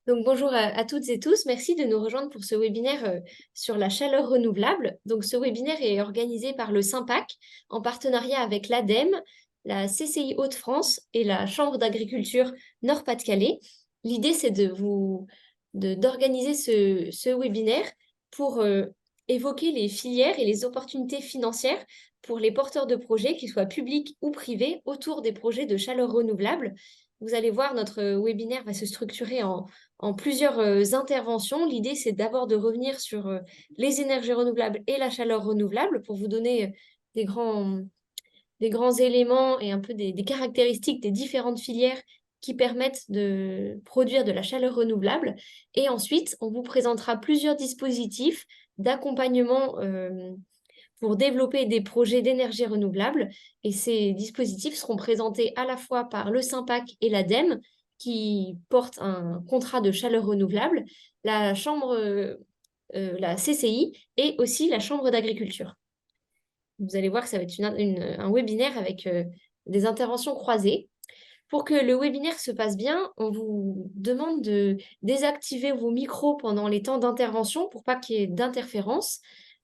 Donc bonjour à toutes et tous, merci de nous rejoindre pour ce webinaire sur la chaleur renouvelable. Donc ce webinaire est organisé par le SYMPAC en partenariat avec l'ADEME, la CCI Hauts-de-France et la Chambre d'agriculture Nord-Pas-de-Calais. L'idée c'est d'organiser ce webinaire pour évoquer les filières et les opportunités financières pour les porteurs de projets, qu'ils soient publics ou privés, autour des projets de chaleur renouvelable. Vous allez voir, notre webinaire va se structurer en plusieurs interventions. L'idée, c'est d'abord de revenir sur les énergies renouvelables et la chaleur renouvelable pour vous donner des grands, des grands éléments et un peu des caractéristiques des différentes filières qui permettent de produire de la chaleur renouvelable. Et ensuite, on vous présentera plusieurs dispositifs d'accompagnement pour développer des projets d'énergie renouvelable. Et ces dispositifs seront présentés à la fois par le SYMPAC et l'ADEME, qui portent un contrat de chaleur renouvelable, la la CCI et aussi la Chambre d'agriculture. Vous allez voir que ça va être un webinaire avec des interventions croisées. Pour que le webinaire se passe bien, on vous demande de désactiver vos micros pendant les temps d'intervention pour pas qu'il y ait d'interférence,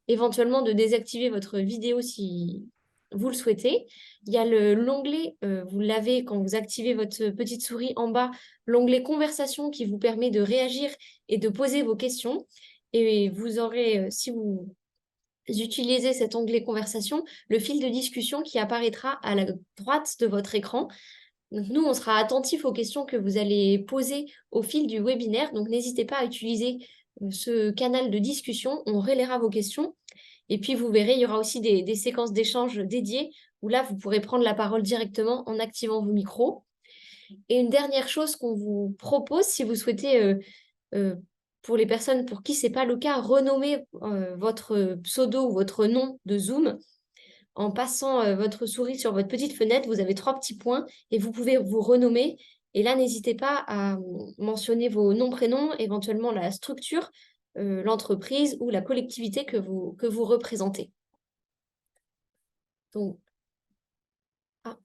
éventuellement de désactiver votre vidéo si vous le souhaitez. Il y a l'onglet, vous l'avez quand vous activez votre petite souris en bas, l'onglet conversation qui vous permet de réagir et de poser vos questions. Et vous aurez, si vous utilisez cet onglet conversation, le fil de discussion qui apparaîtra à la droite de votre écran. Donc nous, on sera attentif aux questions que vous allez poser au fil du webinaire. Donc n'hésitez pas à utiliser ce canal de discussion. On relaiera vos questions. Et puis vous verrez, il y aura aussi des séquences d'échange dédiées où là, vous pourrez prendre la parole directement en activant vos micros. Et une dernière chose qu'on vous propose, si vous souhaitez, euh, pour les personnes pour qui ce n'est pas le cas, renommer votre pseudo ou votre nom de Zoom. En passant votre souris sur votre petite fenêtre, vous avez trois petits points et vous pouvez vous renommer. Et là, n'hésitez pas à mentionner vos noms, prénoms, éventuellement la structure, l'entreprise ou la collectivité que vous représentez. Donc, ah,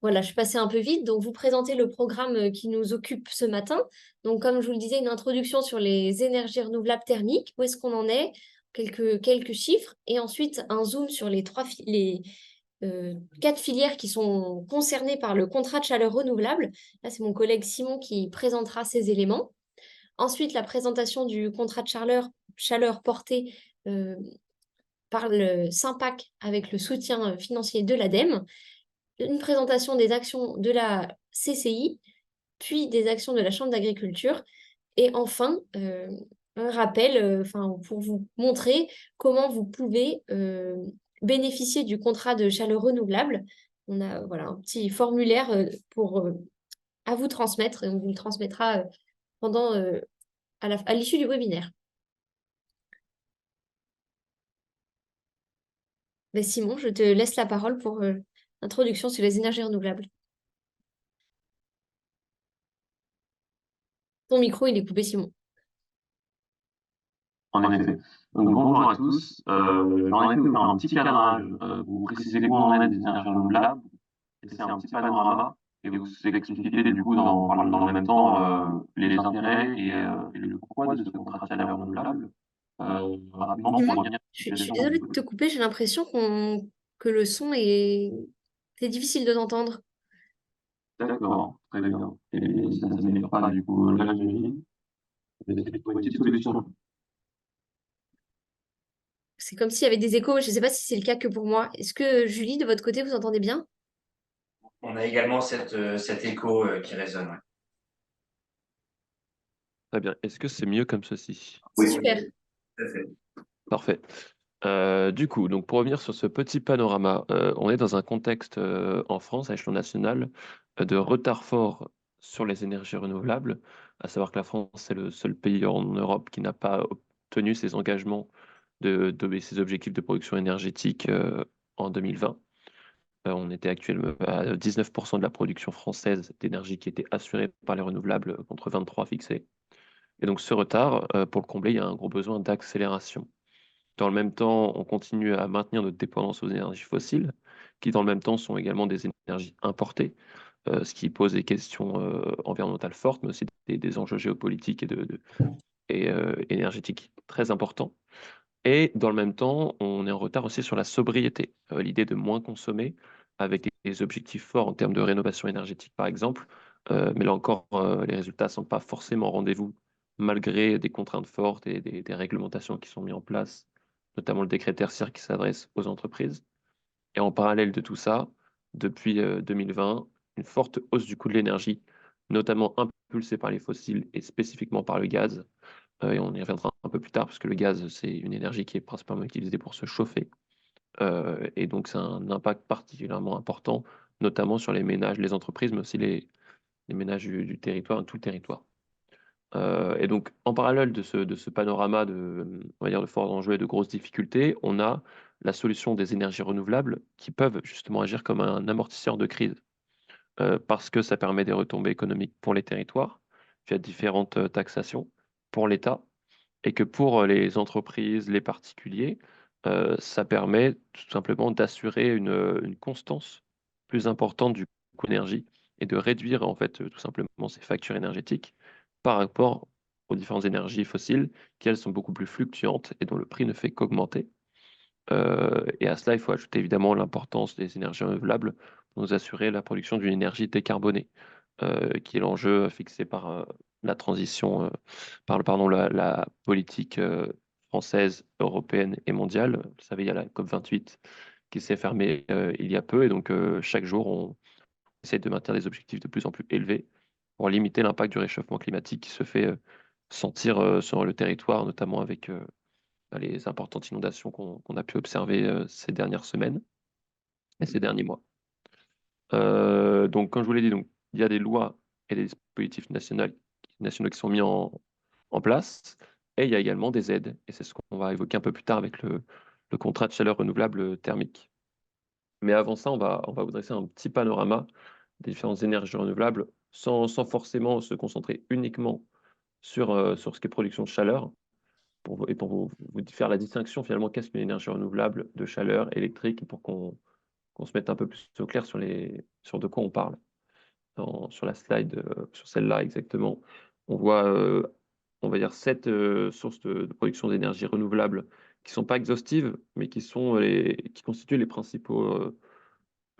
voilà, je suis passée un peu vite. Donc, vous présentez le programme qui nous occupe ce matin. Donc, comme je vous le disais, une introduction sur les énergies renouvelables thermiques. Où est-ce qu'on en est? Quelques chiffres. Et ensuite, un zoom sur les quatre filières qui sont concernées par le contrat de chaleur renouvelable. Là, c'est mon collègue Simon qui présentera ces éléments. Ensuite, la présentation du contrat de chaleur porté par le SYMPAC avec le soutien financier de l'ADEME. Une présentation des actions de la CCI, puis des actions de la Chambre d'agriculture. Et enfin, un rappel pour vous montrer comment vous pouvez bénéficier du contrat de chaleur renouvelable. On a voilà, un petit formulaire à vous transmettre et on vous le transmettra pendant, à l'issue du webinaire. Ben, Simon, je te laisse la parole pour l'introduction sur les énergies renouvelables. Ton micro, il est coupé, Simon. En effet. Donc, bonjour à tous. J'en ai fait vous faire un petit cadrage pour vous préciser quoi on est des énergies renouvelables, c'est un petit panorama et vous expliquer du coup dans le même temps les intérêts et le pourquoi de ce contrat de chaleur renouvelable. Rapidement pour Simon, revenir je sur la suis situation. désolée de te couper, j'ai l'impression que le son est... C'est difficile de t'entendre. D'accord, très bien. Et ça ne s'améliore pas du coup là, je dis. Une petite solution. C'est comme s'il y avait des échos, je ne sais pas si c'est le cas que pour moi. Est-ce que Julie, de votre côté, vous entendez bien? On a également cet écho qui résonne. Ouais. Très bien. Est-ce que c'est mieux comme ceci? Oui, Super. tout à fait. Parfait. Du coup, donc pour revenir sur ce petit panorama, on est dans un contexte en France, à échelon national, de retard fort sur les énergies renouvelables, à savoir que la France est le seul pays en Europe qui n'a pas obtenu ses engagements et ses objectifs de production énergétique en 2020. On était actuellement à 19% de la production française d'énergie qui était assurée par les renouvelables contre 23 fixés. Et donc ce retard, pour le combler, il y a un gros besoin d'accélération. Dans le même temps, on continue à maintenir notre dépendance aux énergies fossiles, qui dans le même temps sont également des énergies importées, ce qui pose des questions environnementales fortes, mais aussi des enjeux géopolitiques et énergétiques très importants. Et dans le même temps, on est en retard aussi sur la sobriété. L'idée de moins consommer avec des objectifs forts en termes de rénovation énergétique, par exemple. Mais là encore, les résultats ne sont pas forcément au rendez-vous, malgré des contraintes fortes et des réglementations qui sont mises en place, notamment le décret tertiaire qui s'adresse aux entreprises. Et en parallèle de tout ça, depuis 2020, une forte hausse du coût de l'énergie, notamment impulsée par les fossiles et spécifiquement par le gaz. Et on y reviendra un peu plus tard, parce que le gaz, c'est une énergie qui est principalement utilisée pour se chauffer. Et donc, c'est un impact particulièrement important, notamment sur les ménages, les entreprises, mais aussi les ménages du territoire, tout le territoire. Et donc, en parallèle de ce panorama on va dire, de forts enjeux et de grosses difficultés, on a la solution des énergies renouvelables qui peuvent justement agir comme un amortisseur de crise, parce que ça permet des retombées économiques pour les territoires, via différentes taxations pour l'État, et que pour les entreprises, les particuliers, ça permet tout simplement d'assurer une constance plus importante du coût d'énergie et de réduire en fait tout simplement ces factures énergétiques par rapport aux différentes énergies fossiles qui, elles, sont beaucoup plus fluctuantes et dont le prix ne fait qu'augmenter. Et à cela, il faut ajouter évidemment l'importance des énergies renouvelables pour nous assurer la production d'une énergie décarbonée, qui est l'enjeu fixé par la transition, pardon, la politique française, européenne et mondiale. Vous savez, il y a la COP28 qui s'est fermée il y a peu, et donc chaque jour, on essaie de maintenir des objectifs de plus en plus élevés pour limiter l'impact du réchauffement climatique qui se fait sentir sur le territoire, notamment avec les importantes inondations qu'on a pu observer ces dernières semaines et ces derniers mois. Donc, comme je vous l'ai dit, donc, il y a des lois et des dispositifs nationaux qui sont mis en place, et il y a également des aides. Et c'est ce qu'on va évoquer un peu plus tard avec le contrat de chaleur renouvelable thermique. Mais avant ça, on va vous dresser un petit panorama des différentes énergies renouvelables, sans forcément se concentrer uniquement sur ce qui est production de chaleur, pour vous faire la distinction finalement, qu'est-ce qu'une énergie renouvelable de chaleur électrique, pour qu'on se mette un peu plus au clair sur de quoi on parle. Sur la slide, sur celle-là exactement, on voit, on va dire 7 sources de production d'énergie renouvelable qui sont pas exhaustives, mais qui constituent les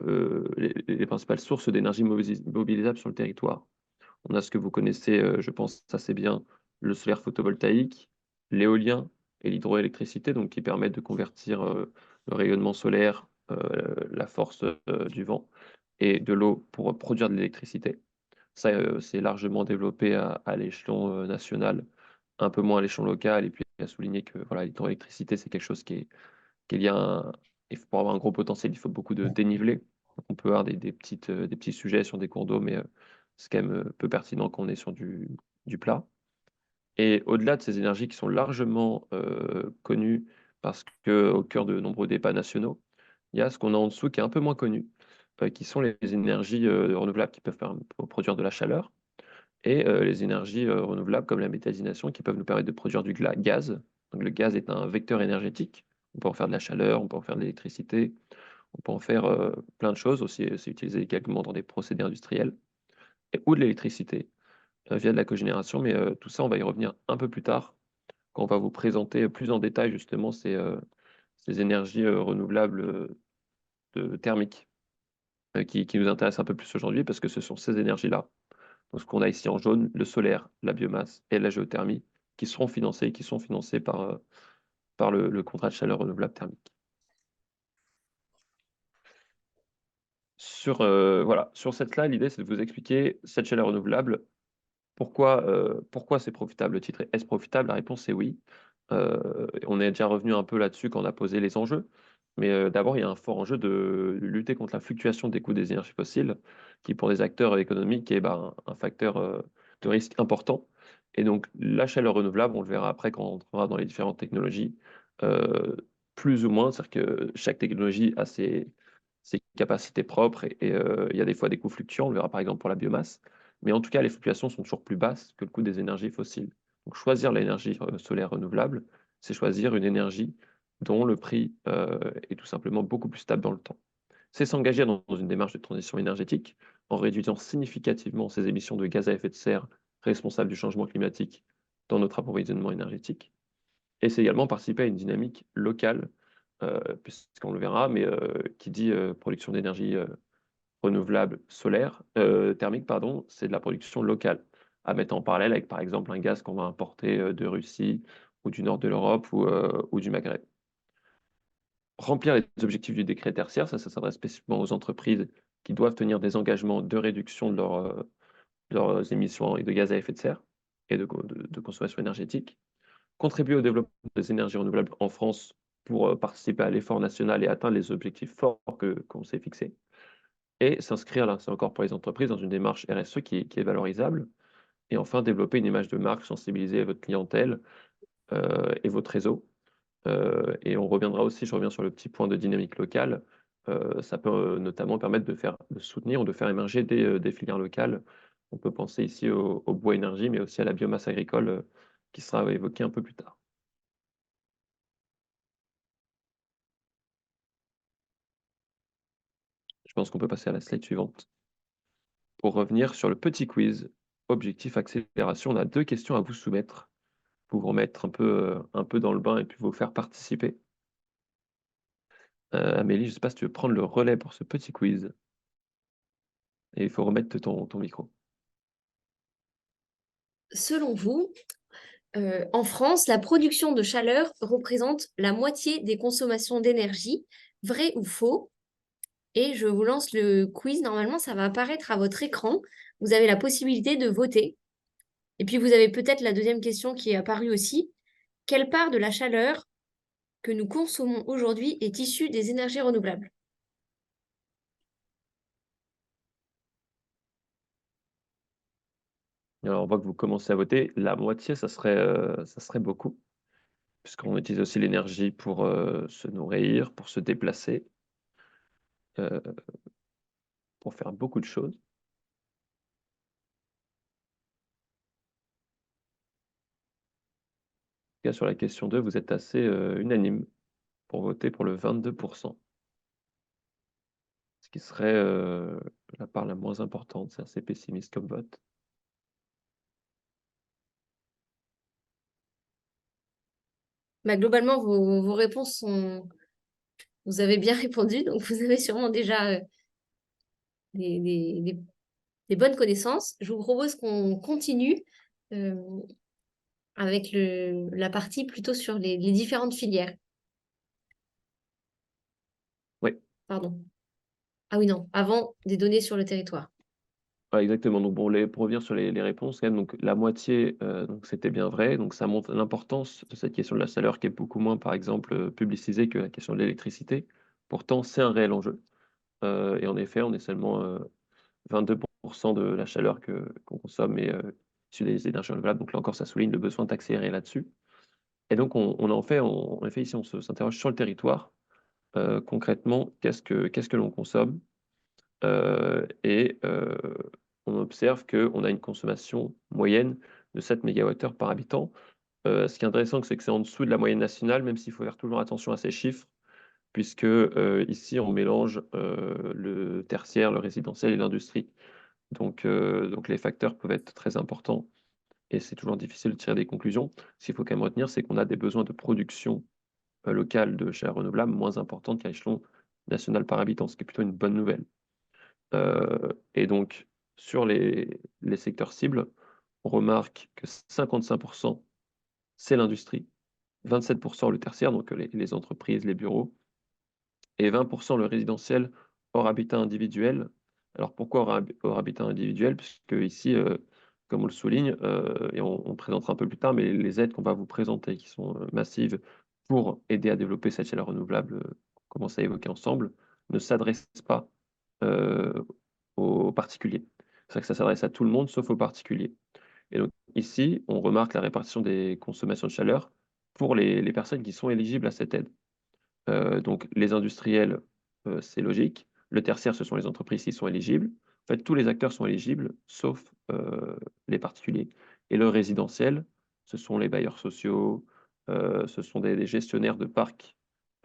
les principales sources d'énergie mobilisables sur le territoire. On a ce que vous connaissez, je pense assez bien, le solaire photovoltaïque, l'éolien et l'hydroélectricité, donc qui permettent de convertir le rayonnement solaire, la force du vent et de l'eau pour produire de l'électricité. Ça, c'est largement développé à l'échelon national, un peu moins à l'échelon local. Et puis, à souligner que voilà, l'hydroélectricité, c'est quelque chose qui est lié pour avoir un gros potentiel, il faut beaucoup de dénivelé. Donc, on peut avoir des petits sujets sur des cours d'eau, mais c'est quand même peu pertinent quand on est sur du plat. Et au-delà de ces énergies qui sont largement connues, parce qu'au cœur de nombreux débats nationaux, il y a ce qu'on a en dessous qui est un peu moins connu, qui sont les énergies renouvelables qui peuvent produire de la chaleur, et les énergies renouvelables comme la méthanisation qui peuvent nous permettre de produire du gaz. Donc le gaz est un vecteur énergétique. On peut en faire de la chaleur, on peut en faire de l'électricité, on peut en faire plein de choses aussi. C'est utilisé également dans des procédés industriels, ou de l'électricité via de la cogénération. Mais tout ça, on va y revenir un peu plus tard, quand on va vous présenter plus en détail justement ces énergies renouvelables thermiques qui nous intéressent un peu plus aujourd'hui, parce que ce sont ces énergies-là, donc ce qu'on a ici en jaune, le solaire, la biomasse et la géothermie, qui sont financés par le contrat de chaleur renouvelable thermique. Voilà, sur cette slide, l'idée, c'est de vous expliquer cette chaleur renouvelable. Pourquoi c'est profitable? Le titre est Est-ce profitable? La réponse est oui. On est déjà revenu un peu là-dessus quand on a posé les enjeux. Mais d'abord, il y a un fort enjeu de lutter contre la fluctuation des coûts des énergies fossiles, qui pour des acteurs économiques est un facteur de risque important. Et donc la chaleur renouvelable, on le verra après quand on entrera dans les différentes technologies, euh, plus ou moins, c'est-à-dire que chaque technologie a ses capacités propres, et il y a des fois des coûts fluctuants, on le verra par exemple pour la biomasse. Mais en tout cas, les fluctuations sont toujours plus basses que le coût des énergies fossiles. Donc choisir l'énergie solaire renouvelable, c'est choisir une énergie dont le prix est tout simplement beaucoup plus stable dans le temps. C'est s'engager dans une démarche de transition énergétique, en réduisant significativement ses émissions de gaz à effet de serre responsables du changement climatique dans notre approvisionnement énergétique. Et c'est également participer à une dynamique locale, puisqu'on le verra, mais qui dit production d'énergie renouvelable solaire, thermique, pardon, c'est de la production locale, à mettre en parallèle avec, par exemple, un gaz qu'on va importer de Russie ou du nord de l'Europe ou du Maghreb. Remplir les objectifs du décret tertiaire, ça s'adresse spécifiquement aux entreprises qui doivent tenir des engagements de réduction de leurs émissions de gaz à effet de serre et de consommation énergétique. Contribuer au développement des énergies renouvelables en France pour participer à l'effort national et atteindre les objectifs forts qu'on s'est fixés. Et s'inscrire, là, c'est encore pour les entreprises, dans une démarche RSE qui est valorisable. Et enfin, développer une image de marque, sensibiliser votre clientèle et votre réseau. Et on reviendra aussi, je reviens sur le petit point de dynamique locale. Ça peut notamment permettre de soutenir ou de faire émerger des filières locales. On peut penser ici au bois énergie, mais aussi à la biomasse agricole qui sera évoquée un peu plus tard. Je pense qu'on peut passer à la slide suivante. Pour revenir sur le petit quiz, objectif accélération, on a 2 questions à vous soumettre pour vous remettre un peu dans le bain et puis vous faire participer. Amélie, je ne sais pas si tu veux prendre le relais pour ce petit quiz. Et il faut remettre ton micro. Selon vous, en France, la production de chaleur représente la moitié des consommations d'énergie. Vrai ou faux? Et je vous lance le quiz. Normalement, ça va apparaître à votre écran. Vous avez la possibilité de voter. Et puis, vous avez peut-être la deuxième question qui est apparue aussi. Quelle part de la chaleur que nous consommons aujourd'hui est issue des énergies renouvelables? Alors, on voit que vous commencez à voter. La moitié, ça serait beaucoup, puisqu'on utilise aussi l'énergie pour se nourrir, pour se déplacer, euh, pour faire beaucoup de choses. En tout cas, sur la question 2, vous êtes assez unanime pour voter pour le 22%. Ce qui serait la part la moins importante. C'est assez pessimiste comme vote. Bah, globalement, vos réponses sont... Vous avez bien répondu, donc vous avez sûrement déjà des, des- des- des bonnes connaissances. Je vous propose qu'on continue euh, avec la partie plutôt sur les différentes filières. Oui. Pardon. Ah oui, non, avant des données sur le territoire. Ouais, exactement. Donc, bon, pour revenir sur les réponses, quand même, donc, la moitié, donc, c'était bien vrai. Donc, ça montre l'importance de cette question de la chaleur qui est beaucoup moins, par exemple, publicisée que la question de l'électricité. Pourtant, c'est un réel enjeu. Et en effet, on est seulement 22% de la chaleur qu'on consomme et sur les énergies renouvelables. Donc, là encore, ça souligne le besoin d'accélérer là-dessus. Et donc, en effet, ici, on s'interroge sur le territoire. Concrètement, qu'est-ce que l'on consomme? Et on observe qu'on a une consommation moyenne de 7 MWh par habitant. Ce qui est intéressant, c'est que c'est en dessous de la moyenne nationale, même s'il faut faire toujours attention à ces chiffres, puisque ici, on mélange le tertiaire, le résidentiel et l'industrie. Donc les facteurs peuvent être très importants et c'est toujours difficile de tirer des conclusions. Ce qu'il faut quand même retenir, c'est qu'on a des besoins de production locale de chaleur renouvelable moins importantes qu'à l'échelon national par habitant, ce qui est plutôt une bonne nouvelle. Et donc, sur les secteurs cibles, on remarque que 55%, c'est l'industrie, 27% le tertiaire, donc les entreprises, les bureaux, et 20% le résidentiel hors habitat individuel. Alors pourquoi hors habitat individuel? Puisque ici, comme on le souligne, et on présentera un peu plus tard, mais les aides qu'on va vous présenter, qui sont massives pour aider à développer cette chaleur renouvelable qu'on commence à évoquer ensemble, ne s'adressent pas euh, aux particuliers. C'est vrai que ça s'adresse à tout le monde, sauf aux particuliers. Et donc ici, on remarque la répartition des consommations de chaleur pour les personnes qui sont éligibles à cette aide. Donc les industriels, c'est logique. Le tertiaire, ce sont les entreprises qui sont éligibles. En fait, tous les acteurs sont éligibles, sauf les particuliers. Et le résidentiel, ce sont les bailleurs sociaux, ce sont des gestionnaires de parcs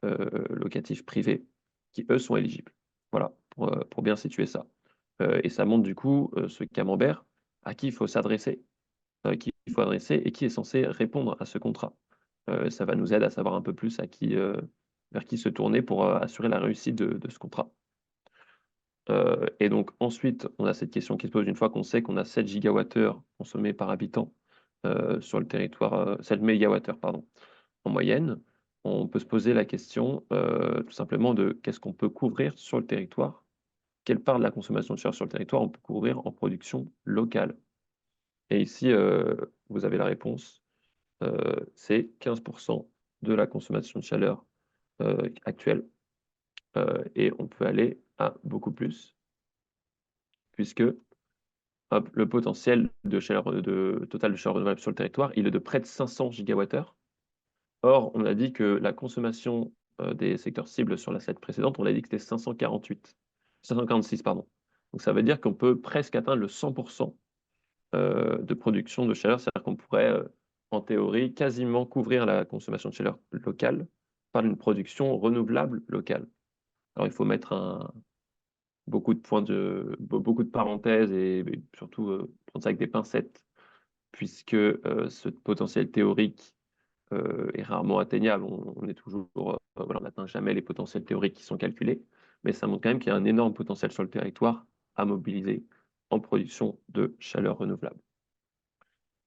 locatifs privés qui, eux, sont éligibles. Voilà, pour bien situer ça. Et ça montre du coup ce camembert à qui il faut s'adresser, qui il faut adresser et qui est censé répondre à ce contrat. Ça va nous aider à savoir un peu plus vers qui se tourner pour assurer la réussite de ce contrat. Et donc ensuite, on a cette question qui se pose une fois qu'on sait qu'on a 7 gigawattheures consommés par habitant sur le territoire, 7 mégawattheures, pardon, en moyenne. On peut se poser la question tout simplement de qu'est-ce qu'on peut couvrir sur le territoire? Quelle part de la consommation de chaleur sur le territoire on peut couvrir en production locale? Et ici, vous avez la réponse, c'est 15% de la consommation de chaleur actuelle. Et on peut aller à beaucoup plus, puisque hop, le potentiel de chaleur, total de chaleur renouvelable sur le territoire, il est de près de 500 gigawattheures. Or, on a dit que la consommation des secteurs cibles sur la slide précédente, on a dit que c'était 546, pardon. Donc ça veut dire qu'on peut presque atteindre le 100% de production de chaleur, c'est-à-dire qu'on pourrait, en théorie, quasiment couvrir la consommation de chaleur locale par une production renouvelable locale. Alors il faut mettre beaucoup de parenthèses et surtout prendre ça avec des pincettes, puisque ce potentiel théorique est rarement atteignable. On est toujours, voilà, on n'atteint jamais les potentiels théoriques qui sont calculés, mais ça montre quand même qu'il y a un énorme potentiel sur le territoire à mobiliser en production de chaleur renouvelable.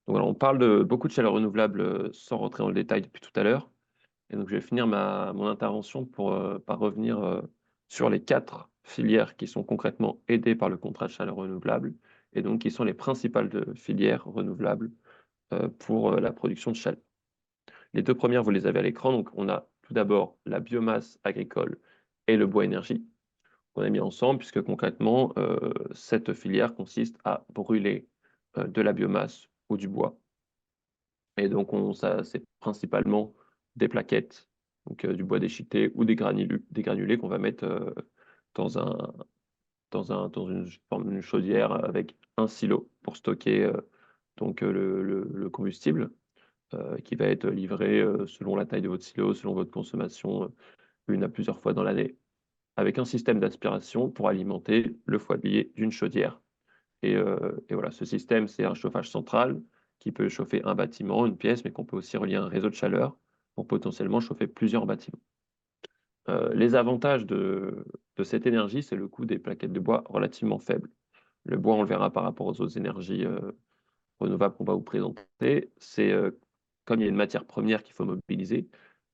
Donc voilà, on parle de beaucoup de chaleur renouvelable sans rentrer dans le détail depuis tout à l'heure. Et donc je vais finir mon intervention par revenir sur les 4 filières qui sont concrètement aidées par le contrat de chaleur renouvelable et donc qui sont les principales filières renouvelables pour la production de chaleur. Les 2 premières, vous les avez à l'écran. Donc on a tout d'abord la biomasse agricole et le bois énergie qu'on a mis ensemble, puisque concrètement, cette filière consiste à brûler de la biomasse ou du bois. Et donc ça, c'est principalement des plaquettes, donc du bois déchiqueté ou des granulés qu'on va mettre dans une chaudière avec un silo pour stocker donc le combustible qui va être livré selon la taille de votre silo, selon votre consommation, une à plusieurs fois dans l'année, avec un système d'aspiration pour alimenter le foyer d'une chaudière. Et voilà, ce système, c'est un chauffage central qui peut chauffer un bâtiment, une pièce, mais qu'on peut aussi relier à un réseau de chaleur pour potentiellement chauffer plusieurs bâtiments. Les avantages de cette énergie, c'est le coût des plaquettes de bois relativement faible. Le bois, on le verra par rapport aux autres énergies renouvelables qu'on va vous présenter, c'est comme il y a une matière première qu'il faut mobiliser,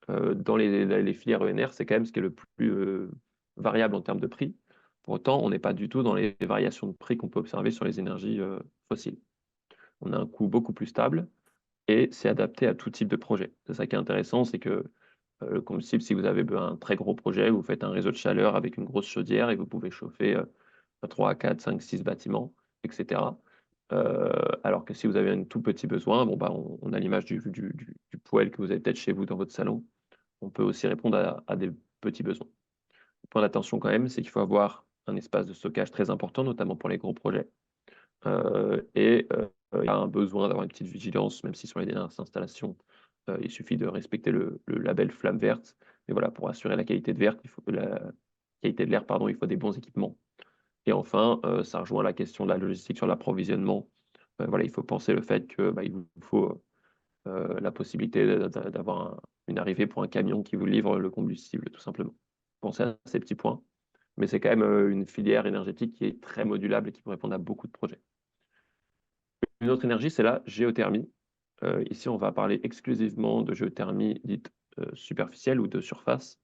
dans les filières ENR, c'est quand même ce qui est le plus variable en termes de prix. Pour autant, on n'est pas du tout dans les variations de prix qu'on peut observer sur les énergies fossiles. On a un coût beaucoup plus stable et c'est adapté à tout type de projet. C'est ça qui est intéressant, c'est que le combustible, si vous avez un très gros projet, vous faites un réseau de chaleur avec une grosse chaudière et vous pouvez chauffer 3, 4, 5, 6 bâtiments, etc. Alors que si vous avez un tout petit besoin, bon, bah, on a l'image du poêle que vous avez peut-être chez vous dans votre salon. On peut aussi répondre à des petits besoins. Le point d'attention quand même, c'est qu'il faut avoir un espace de stockage très important, notamment pour les gros projets. Il y a un besoin d'avoir une petite vigilance, même si sur les dernières installations, il suffit de respecter le label flamme verte. Mais voilà, pour assurer la qualité de l'air, il faut des bons équipements. Et enfin, ça rejoint la question de la logistique sur l'approvisionnement. Voilà, il faut penser le fait que il vous faut la possibilité d'avoir une arrivée pour un camion qui vous livre le combustible, tout simplement. Pensez à ces petits points, mais c'est quand même une filière énergétique qui est très modulable et qui peut répondre à beaucoup de projets. Une autre énergie, c'est la géothermie. Ici, on va parler exclusivement de géothermie dite superficielle ou de surface.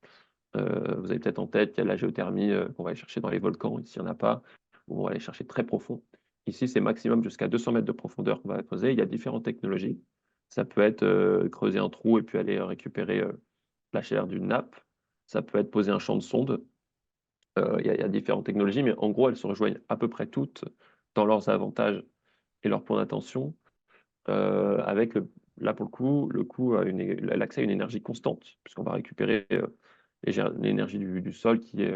Vous avez peut-être en tête qu'il y a la géothermie qu'on va aller chercher dans les volcans. Ici, il n'y en a pas. On va aller chercher très profond. Ici, c'est maximum jusqu'à 200 mètres de profondeur qu'on va creuser. Il y a différentes technologies. Ça peut être creuser un trou et puis aller récupérer la chaleur d'une nappe. Ça peut être poser un champ de sonde. Il y a différentes technologies, mais en gros, elles se rejoignent à peu près toutes dans leurs avantages et leurs points d'attention, avec là pour le coup à l'accès à une énergie constante, puisqu'on va récupérer l'énergie du sol qui est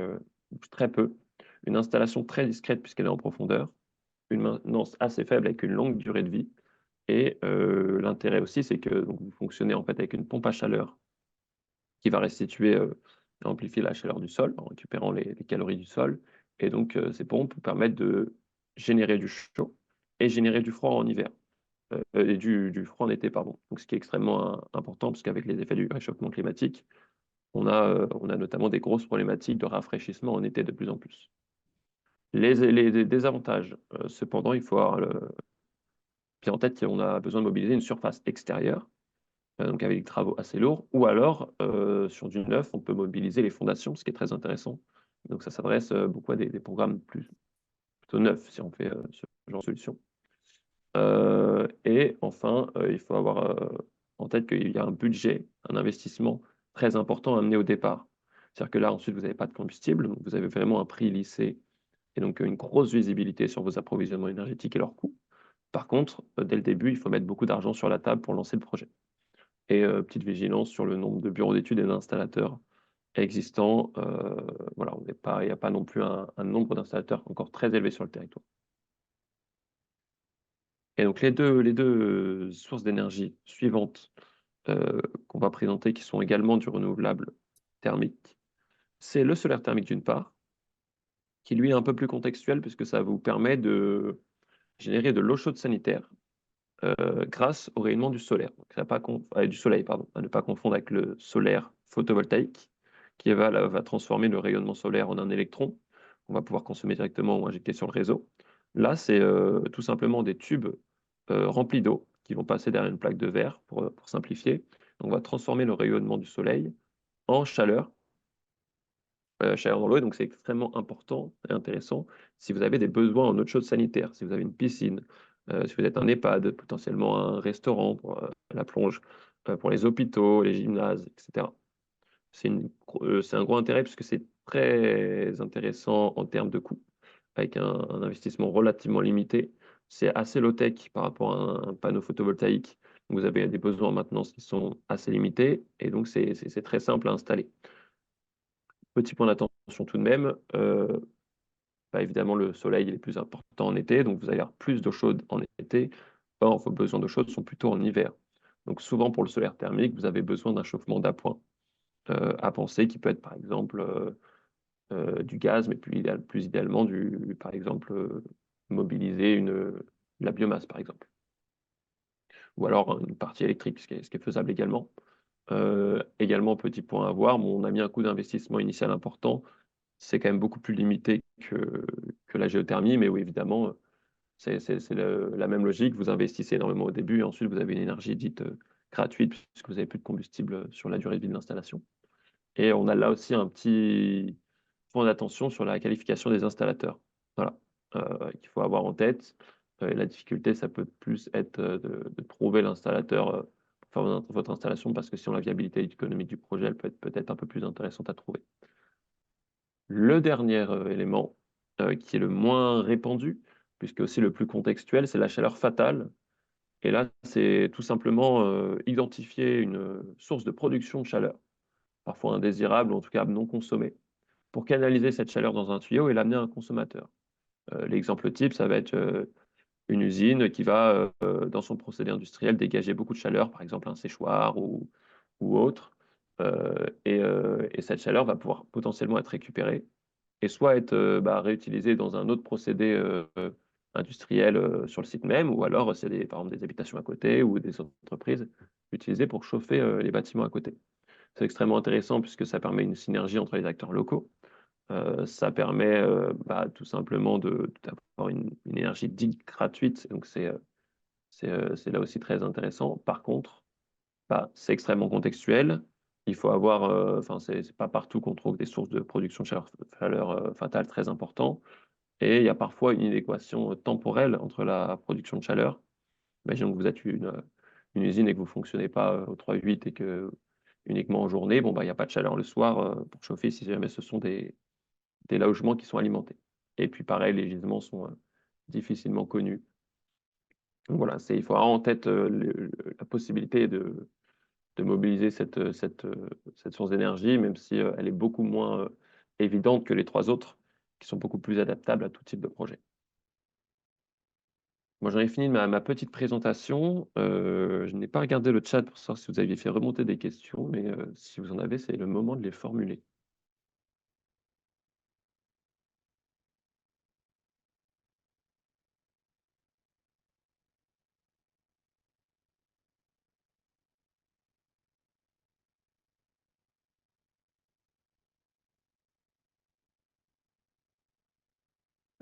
très peu, une installation très discrète puisqu'elle est en profondeur, une maintenance assez faible avec une longue durée de vie, et l'intérêt aussi, c'est que donc, vous fonctionnez en fait avec une pompe à chaleur qui va restituer et amplifier la chaleur du sol en récupérant les calories du sol, Et donc, ces pompes permettent de générer du chaud et générer du froid en hiver, et du froid en été, pardon. Donc, ce qui est extrêmement important, parce qu'avec les effets du réchauffement climatique, on a notamment des grosses problématiques de rafraîchissement en été de plus en plus. Les désavantages, cependant, il faut avoir bien en tête qu'on a besoin de mobiliser une surface extérieure, donc avec des travaux assez lourds, ou alors, sur du neuf, on peut mobiliser les fondations, ce qui est très intéressant. Donc ça s'adresse, beaucoup à des programmes plutôt neufs, si on fait, ce genre de solution. Et enfin, il faut avoir, en tête qu'il y a un budget, un investissement très important à amener au départ. C'est-à-dire que là, ensuite, vous n'avez pas de combustible, donc vous avez vraiment un prix lissé et donc une grosse visibilité sur vos approvisionnements énergétiques et leurs coûts. Par contre, dès le début, il faut mettre beaucoup d'argent sur la table pour lancer le projet. Et petite vigilance sur le nombre de bureaux d'études et d'installateurs existants. Voilà, il n'y a pas non plus un nombre d'installateurs encore très élevé sur le territoire. Et donc les deux sources d'énergie suivantes qu'on va présenter, qui sont également du renouvelable thermique, c'est le solaire thermique d'une part, qui lui est un peu plus contextuel puisque ça vous permet de générer de l'eau chaude sanitaire grâce au rayonnement du solaire. Donc, du soleil, pardon, à ne pas confondre avec le solaire photovoltaïque, qui va transformer le rayonnement solaire en un électron qu'on va pouvoir consommer directement ou injecter sur le réseau. Là, c'est tout simplement des tubes remplis d'eau qui vont passer derrière une plaque de verre pour simplifier. Donc, on va transformer le rayonnement du soleil en chaleur dans l'eau, et donc c'est extrêmement important et intéressant si vous avez des besoins en eau chaude sanitaire, si vous avez une piscine, si vous êtes un EHPAD, potentiellement un restaurant pour la plonge, pour les hôpitaux, les gymnases, etc. C'est un gros intérêt puisque c'est très intéressant en termes de coût, avec un investissement relativement limité. C'est assez low-tech par rapport à un panneau photovoltaïque. Vous avez des besoins en maintenance qui sont assez limités, et donc c'est très simple à installer. Petit point d'attention tout de même, évidemment, le soleil est plus important en été, donc vous allez avoir plus d'eau chaude en été. Or, vos besoins d'eau chaude sont plutôt en hiver. Donc souvent, pour le solaire thermique, vous avez besoin d'un chauffement d'appoint à penser, qui peut être par exemple du gaz, mais plus idéalement, par exemple, mobiliser de la biomasse, par exemple. Ou alors une partie électrique, ce qui est faisable également. Également, petit point à voir, on a mis un coût d'investissement initial important. C'est quand même beaucoup plus limité que la géothermie, mais oui, évidemment, c'est la même logique. Vous investissez énormément au début et ensuite vous avez une énergie dite gratuite puisque vous n'avez plus de combustible sur la durée de vie de l'installation. Et on a là aussi un petit point d'attention sur la qualification des installateurs. Voilà, qu'il faut avoir en tête. La difficulté, ça peut plus être de trouver l'installateur pour faire votre installation, parce que sinon la viabilité économique du projet, elle peut être peut-être un peu plus intéressante à trouver. Le dernier élément, qui est le moins répandu, puisque aussi le plus contextuel, c'est la chaleur fatale. Et là, c'est tout simplement identifier une source de production de chaleur, parfois indésirable ou en tout cas non consommée, pour canaliser cette chaleur dans un tuyau et l'amener à un consommateur. L'exemple type, ça va être une usine qui va, dans son procédé industriel, dégager beaucoup de chaleur, par exemple un séchoir ou autre. Et cette chaleur va pouvoir potentiellement être récupérée et soit être réutilisée dans un autre procédé industriel sur le site même, ou alors c'est par exemple des habitations à côté ou des entreprises utilisées pour chauffer les bâtiments à côté. C'est extrêmement intéressant puisque ça permet une synergie entre les acteurs locaux. Ça permet tout simplement d'avoir une énergie dite gratuite, donc c'est là aussi très intéressant. Par contre, c'est extrêmement contextuel. Il faut avoir, c'est pas partout qu'on trouve des sources de production de chaleur fatale très importantes. Et il y a parfois une inadéquation temporelle entre la production de chaleur. Imaginons que vous êtes une usine et que vous ne fonctionnez pas au 3-8 et que uniquement en journée, il n'y a pas de chaleur le soir pour chauffer si jamais ce sont des logements qui sont alimentés. Et puis pareil, les gisements sont difficilement connus. Donc voilà, il faut avoir en tête la possibilité de mobiliser cette source d'énergie, même si elle est beaucoup moins évidente que les trois autres, qui sont beaucoup plus adaptables à tout type de projet. Moi, j'en ai fini de ma petite présentation. Je n'ai pas regardé le chat pour savoir si vous aviez fait remonter des questions, mais si vous en avez, c'est le moment de les formuler.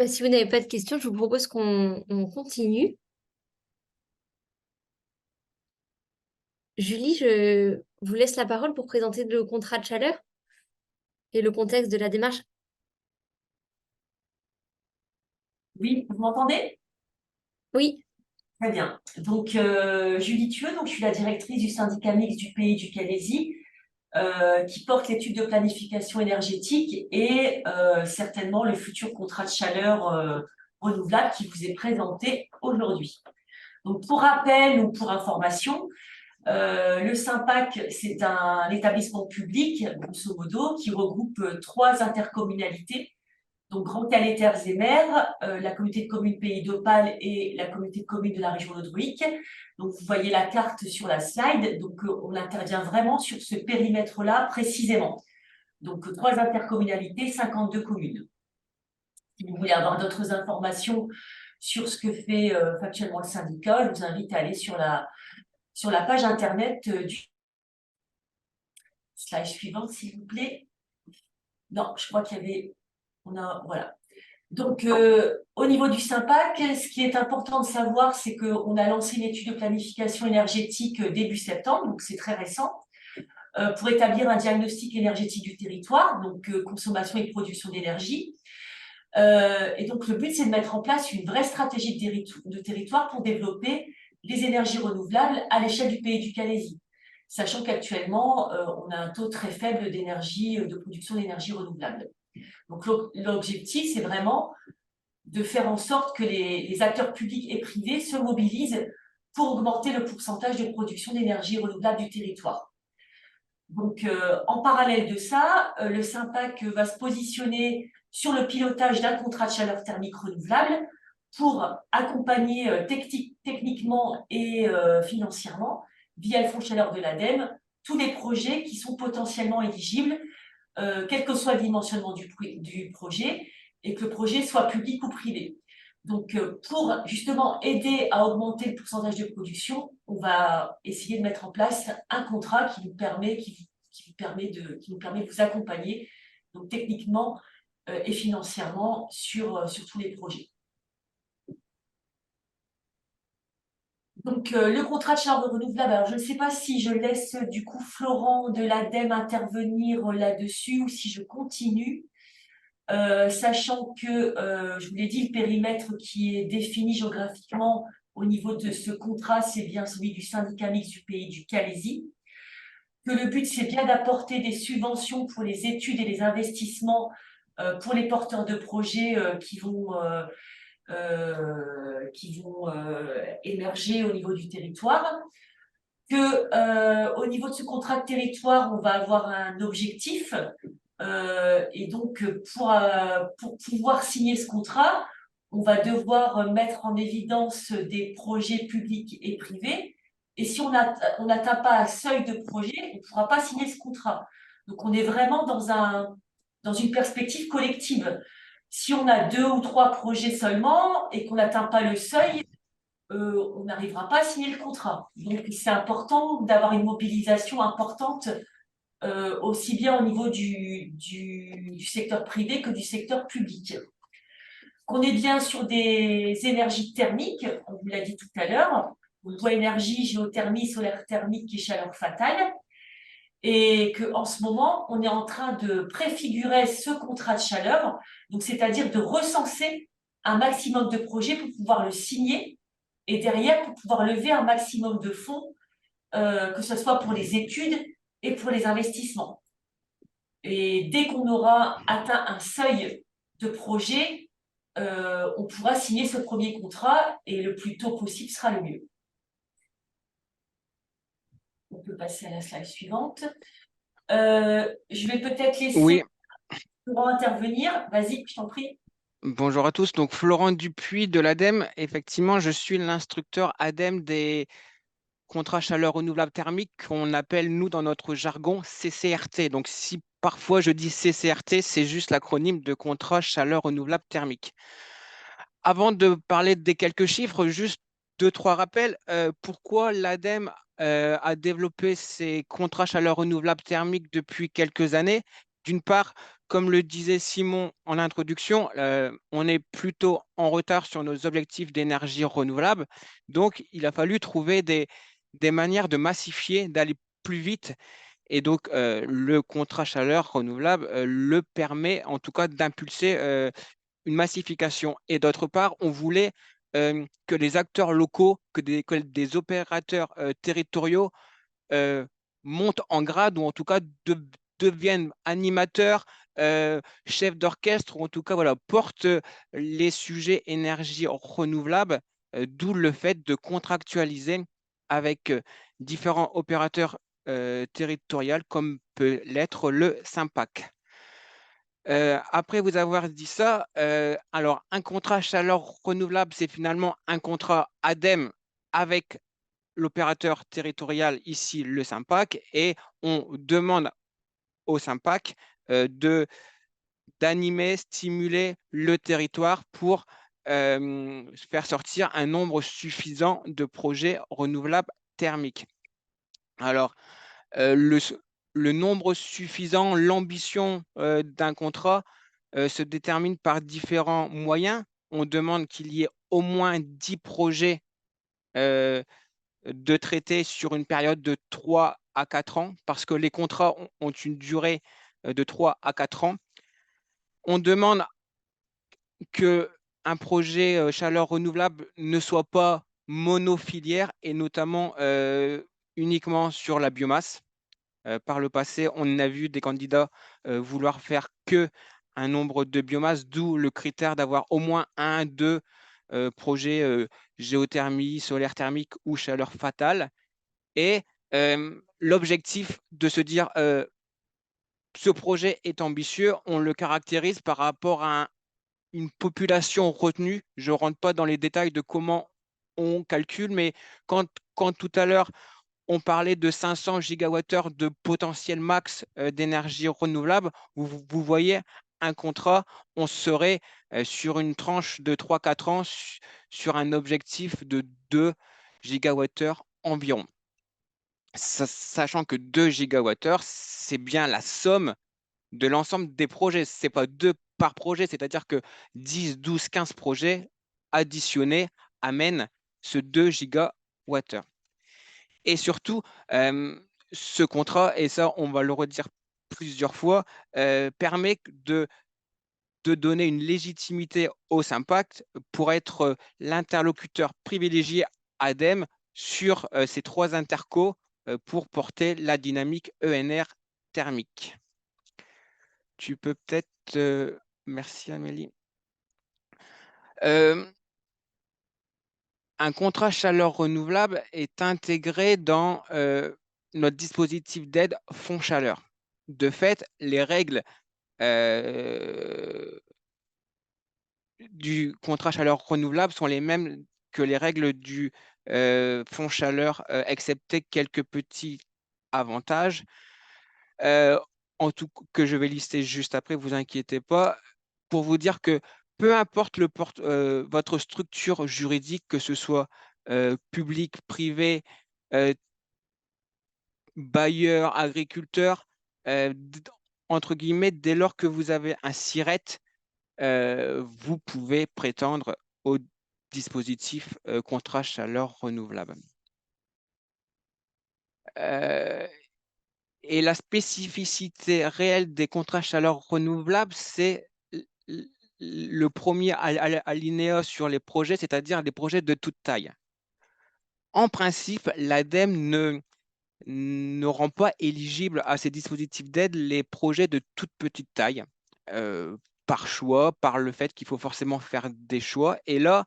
Bah, si vous n'avez pas de questions, je vous propose qu'on continue. Julie, je vous laisse la parole pour présenter le contrat de chaleur et le contexte de la démarche. Oui, vous m'entendez? Oui, Très bien. Donc, Julie Thueux, donc, je suis la directrice du syndicat mixte du pays du Calaisis, qui porte l'étude de planification énergétique et certainement le futur contrat de chaleur renouvelable qui vous est présenté aujourd'hui. Donc, pour rappel ou pour information, le SYMPAC, c'est un établissement public, grosso modo, qui regroupe 3 intercommunalités. Donc, Grand Calais Terres et Mers, la communauté de communes Pays d'Opale et la communauté de communes de la région Haute-Druic. Donc, vous voyez la carte sur la slide. Donc, on intervient vraiment sur ce périmètre-là précisément. Donc, 3 intercommunalités, 52 communes. Si vous voulez avoir d'autres informations sur ce que fait factuellement le syndicat, je vous invite à aller sur la page internet du slide suivant, s'il vous plaît. Non, je crois qu'il y avait... Voilà. Donc, au niveau du SYMPAC, ce qui est important de savoir, c'est qu'on a lancé une étude de planification énergétique début septembre, donc c'est très récent, pour établir un diagnostic énergétique du territoire, donc consommation et production d'énergie. Et donc, le but, c'est de mettre en place une vraie stratégie de territoire pour développer les énergies renouvelables à l'échelle du pays du Calaisis, sachant qu'actuellement, on a un taux très faible de production d'énergie renouvelable. Donc, l'objectif, c'est vraiment de faire en sorte que les acteurs publics et privés se mobilisent pour augmenter le pourcentage de production d'énergie renouvelable du territoire. Donc, en parallèle de ça, le SYMPAC va se positionner sur le pilotage d'un contrat de chaleur thermique renouvelable pour accompagner techniquement et financièrement, via le fonds chaleur de l'ADEME, tous les projets qui sont potentiellement éligibles, quel que soit le dimensionnement du projet, et que le projet soit public ou privé. Donc, pour justement aider à augmenter le pourcentage de production, on va essayer de mettre en place un contrat qui nous permet de vous accompagner, donc techniquement et financièrement sur tous les projets. Donc, le contrat de chaleur renouvelable, alors je ne sais pas si je laisse du coup Florent de l'ADEME intervenir là-dessus ou si je continue. Sachant que, je vous l'ai dit, le périmètre qui est défini géographiquement au niveau de ce contrat, c'est bien celui du syndicat mixte du pays du Calaisis. Que le but, c'est bien d'apporter des subventions pour les études et les investissements pour les porteurs de projets qui vont émerger au niveau du territoire. Que, au niveau de ce contrat de territoire, on va avoir un objectif. Et donc, pour pouvoir signer ce contrat, on va devoir mettre en évidence des projets publics et privés. Et si on n'atteint pas un seuil de projet, on ne pourra pas signer ce contrat. Donc, on est vraiment dans une perspective collective. Si on a 2 ou 3 projets seulement et qu'on n'atteint pas le seuil, on n'arrivera pas à signer le contrat. Donc, c'est important d'avoir une mobilisation importante aussi bien au niveau du secteur privé que du secteur public. Qu'on est bien sur des énergies thermiques, on vous l'a dit tout à l'heure, bois énergie, géothermie, solaire thermique et chaleur fatale, et qu'en ce moment, on est en train de préfigurer ce contrat de chaleur, donc c'est-à-dire de recenser un maximum de projets pour pouvoir le signer, et derrière, pour pouvoir lever un maximum de fonds, que ce soit pour les études et pour les investissements. Et dès qu'on aura atteint un seuil de projet, on pourra signer ce premier contrat et le plus tôt possible sera le mieux. On peut passer à la slide suivante. Je vais peut-être laisser Florent intervenir. Vas-y, je t'en prie. Bonjour à tous. Donc, Florent Dupuis de l'ADEME. Effectivement, je suis l'instructeur ADEME des contrats chaleur renouvelable thermique qu'on appelle, nous, dans notre jargon, CCRT. Donc, si parfois je dis CCRT, c'est juste l'acronyme de contrat chaleur renouvelable thermique. Avant de parler des quelques chiffres, juste 2-3 rappels. Pourquoi l'ADEME a développé ces contrats chaleur renouvelable thermique depuis quelques années? D'une part, comme le disait Simon en introduction, on est plutôt en retard sur nos objectifs d'énergie renouvelable. Donc, il a fallu trouver des manières de massifier, d'aller plus vite. Et donc, le contrat chaleur renouvelable le permet en tout cas d'impulser une massification. Et d'autre part, on voulait que les acteurs locaux, que des opérateurs territoriaux euh, montent en grade ou en tout cas deviennent animateurs, chefs d'orchestre ou en tout cas voilà, portent les sujets énergie renouvelable, d'où le fait de contractualiser avec différents opérateurs territoriaux comme peut l'être le SYMPAC. Après vous avoir dit ça, alors un contrat chaleur renouvelable, c'est finalement un contrat ADEME avec l'opérateur territorial, ici le SYMPAC, et on demande au SYMPAC d'animer, stimuler le territoire pour faire sortir un nombre suffisant de projets renouvelables thermiques. Alors, le nombre suffisant, l'ambition d'un contrat se détermine par différents moyens. On demande qu'il y ait au moins 10 projets de traités sur une période de 3 à 4 ans, parce que les contrats ont une durée de 3 à 4 ans. On demande qu'un projet chaleur renouvelable ne soit pas monofilière et notamment uniquement sur la biomasse. Par le passé, on a vu des candidats vouloir faire que un nombre de biomasse, d'où le critère d'avoir au moins 1, 2 projets géothermie, solaire thermique ou chaleur fatale. Et l'objectif de se dire ce projet est ambitieux, on le caractérise par rapport à une population retenue. Je ne rentre pas dans les détails de comment on calcule, mais quand tout à l'heure, on parlait de 500 gigawattheures de potentiel max d'énergie renouvelable, vous voyez, un contrat, on serait sur une tranche de 3-4 ans sur un objectif de 2 gigawattheures environ. Sachant que 2 gigawattheures, c'est bien la somme de l'ensemble des projets. Ce n'est pas 2 par projet, c'est-à-dire que 10, 12, 15 projets additionnés amènent ce 2 gigawattheures. Et surtout, ce contrat, et ça, on va le redire plusieurs fois, permet de donner une légitimité au SYMPAC pour être l'interlocuteur privilégié ADEME sur ces 3 intercos pour porter la dynamique ENR thermique. Tu peux peut-être... merci Amélie. Un contrat chaleur renouvelable est intégré dans notre dispositif d'aide Fonds Chaleur. De fait, les règles du contrat chaleur renouvelable sont les mêmes que les règles du Fonds Chaleur, excepté quelques petits avantages. En tout que je vais lister juste après, vous inquiétez pas, pour vous dire que peu importe votre structure juridique, que ce soit public, privé, bailleur, agriculteur, entre guillemets, dès lors que vous avez un SIRET, vous pouvez prétendre au dispositif contrat chaleur renouvelable. Et la spécificité réelle des contrats chaleur renouvelables, c'est le premier alinéa sur les projets, c'est-à-dire les projets de toute taille. En principe, l'ADEME ne rend pas éligible à ces dispositifs d'aide les projets de toute petite taille, par choix, par le fait qu'il faut forcément faire des choix. Et là,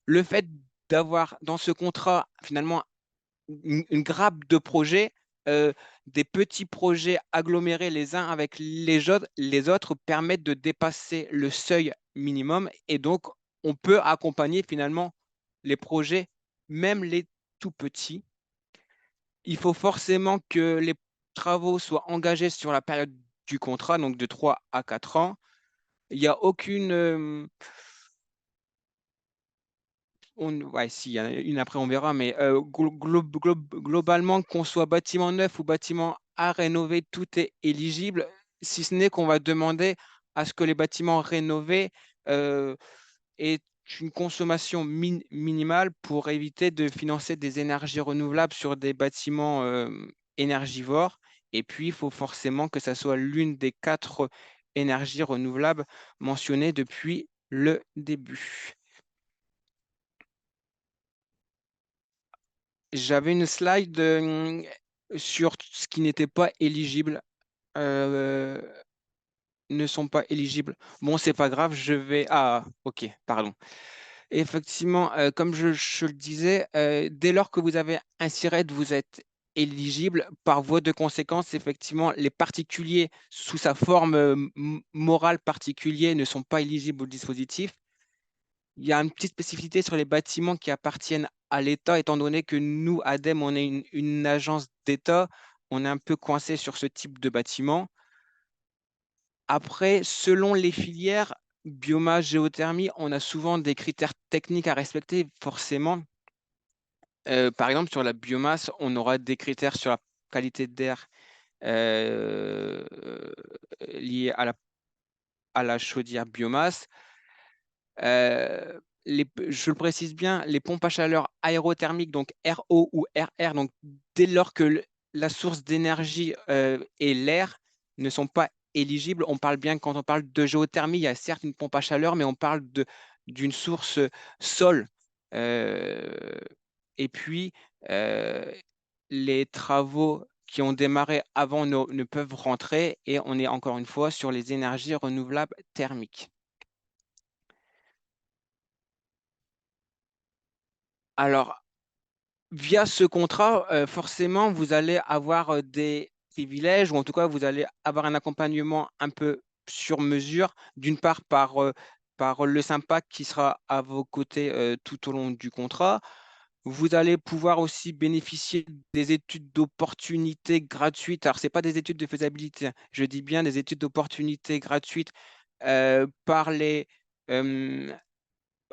le fait d'avoir dans ce contrat finalement une grappe de projets, des petits projets agglomérés les uns avec les autres permettent de dépasser le seuil minimum et donc on peut accompagner finalement les projets, même les tout petits. Il faut forcément que les travaux soient engagés sur la période du contrat, donc de 3 à 4 ans. Il n'y a aucune... ouais, si, il y en a une après, on verra, mais globalement, qu'on soit bâtiment neuf ou bâtiment à rénover, tout est éligible. si ce n'est qu'on va demander à ce que les bâtiments rénovés aient une consommation minimale pour éviter de financer des énergies renouvelables sur des bâtiments énergivores. Et puis, il faut forcément que ça soit l'une des 4 énergies renouvelables mentionnées depuis le début. J'avais une slide sur ce qui n'était pas éligible, ne sont pas éligibles. Bon, c'est pas grave, je vais. Ah, ok, pardon. Effectivement, comme je le disais, dès lors que vous avez un SIRET, vous êtes éligible. Par voie de conséquence, effectivement, les particuliers sous sa forme morale particulière ne sont pas éligibles au dispositif. Il y a une petite spécificité sur les bâtiments qui appartiennent à l'État, étant donné que nous, ADEME, on est une agence d'État, on est un peu coincé sur ce type de bâtiment. Après, selon les filières, biomasse, géothermie, on a souvent des critères techniques à respecter, forcément. Par exemple, sur la biomasse, on aura des critères sur la qualité d'air liés à la chaudière biomasse. Je le précise bien, les pompes à chaleur aérothermiques, donc RO ou RR, donc dès lors que la source d'énergie est l'air, ne sont pas éligibles. On parle bien, quand on parle de géothermie, il y a certes une pompe à chaleur, mais on parle d'une source sol. Et puis, les travaux qui ont démarré avant ne peuvent rentrer et on est encore une fois sur les énergies renouvelables thermiques. Alors, via ce contrat, forcément, vous allez avoir des privilèges, ou en tout cas, vous allez avoir un accompagnement un peu sur mesure, d'une part par le SYMPAC qui sera à vos côtés tout au long du contrat. Vous allez pouvoir aussi bénéficier des études d'opportunité gratuites. Alors, ce n'est pas des études de faisabilité, hein. Je dis bien des études d'opportunité gratuites par les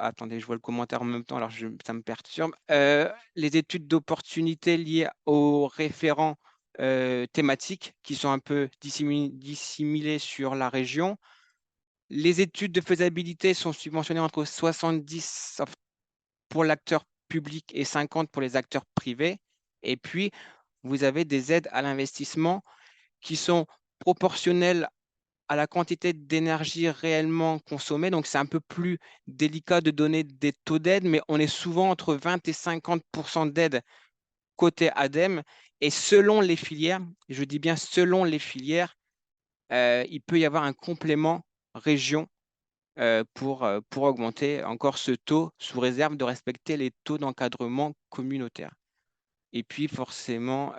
attendez, je vois le commentaire en même temps, alors ça me perturbe. Les études d'opportunité liées aux référents thématiques qui sont un peu dissimulés sur la région. Les études de faisabilité sont subventionnées entre 70 pour l'acteur public et 50 pour les acteurs privés. Et puis, vous avez des aides à l'investissement qui sont proportionnelles à la quantité d'énergie réellement consommée. Donc, c'est un peu plus délicat de donner des taux d'aide, mais on est souvent entre 20 et 50% d'aide côté ADEME. Et selon les filières, je dis bien selon les filières, il peut y avoir un complément région pour augmenter encore ce taux, sous réserve de respecter les taux d'encadrement communautaire. Et puis, forcément,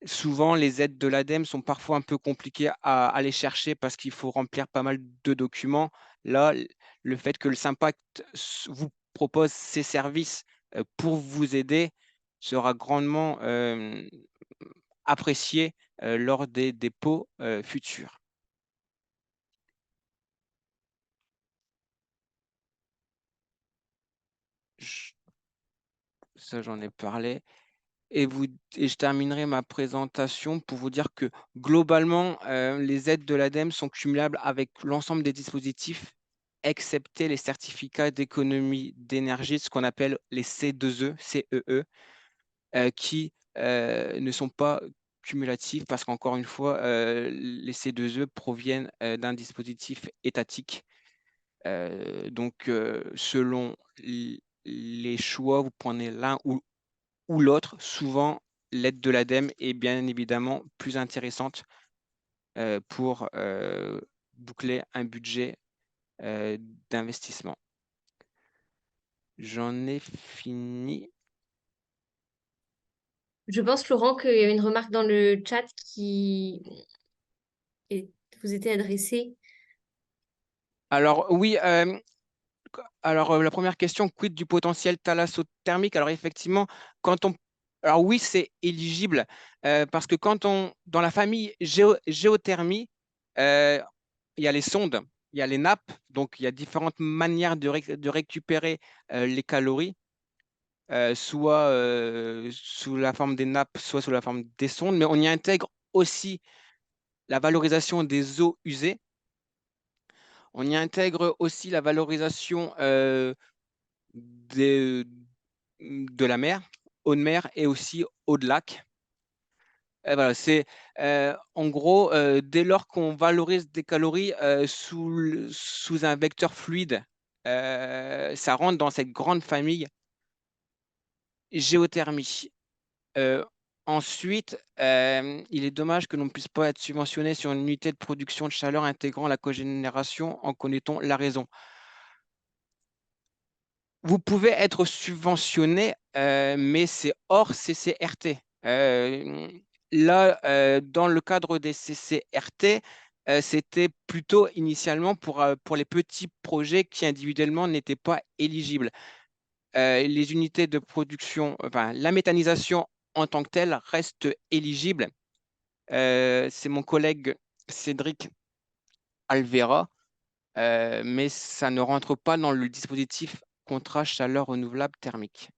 souvent, les aides de l'ADEME sont parfois un peu compliquées à aller chercher parce qu'il faut remplir pas mal de documents. Là, le fait que le SYMPACT vous propose ces services pour vous aider sera grandement apprécié lors des dépôts futurs. Ça, j'en ai parlé. Et je terminerai ma présentation pour vous dire que globalement, les aides de l'ADEME sont cumulables avec l'ensemble des dispositifs, excepté les certificats d'économie d'énergie, ce qu'on appelle les C2E, CEE, qui ne sont pas cumulatifs parce qu'encore une fois, les C2E proviennent d'un dispositif étatique. Donc, selon les choix, vous prenez l'un ou l'autre. Souvent, l'aide de l'ADEME est bien évidemment plus intéressante pour boucler un budget d'investissement. J'en ai fini. Je pense, Florent, qu'il y a une remarque dans le chat vous était adressée. Alors oui, la première question, quid du potentiel thalassothermique? Alors effectivement, alors oui, c'est éligible parce que dans la famille géothermie, il y a les sondes, il y a les nappes, donc il y a différentes manières de récupérer les calories, soit sous la forme des nappes, soit sous la forme des sondes, mais on y intègre aussi la valorisation des eaux usées. On y intègre aussi la valorisation de la mer, eau de mer et aussi eau de lac. Et voilà, c'est en gros, dès lors qu'on valorise des calories sous un vecteur fluide, ça rentre dans cette grande famille géothermie. Ensuite, il est dommage que l'on ne puisse pas être subventionné sur une unité de production de chaleur intégrant la cogénération. En connaît-on la raison? Vous pouvez être subventionné, mais c'est hors CCRT. Là, dans le cadre des CCRT, c'était plutôt initialement pour les petits projets qui individuellement n'étaient pas éligibles. Les unités de production, enfin, la méthanisation en tant que telle reste éligible. C'est mon collègue Cédric Alvera, mais ça ne rentre pas dans le dispositif contrat chaleur renouvelable thermique.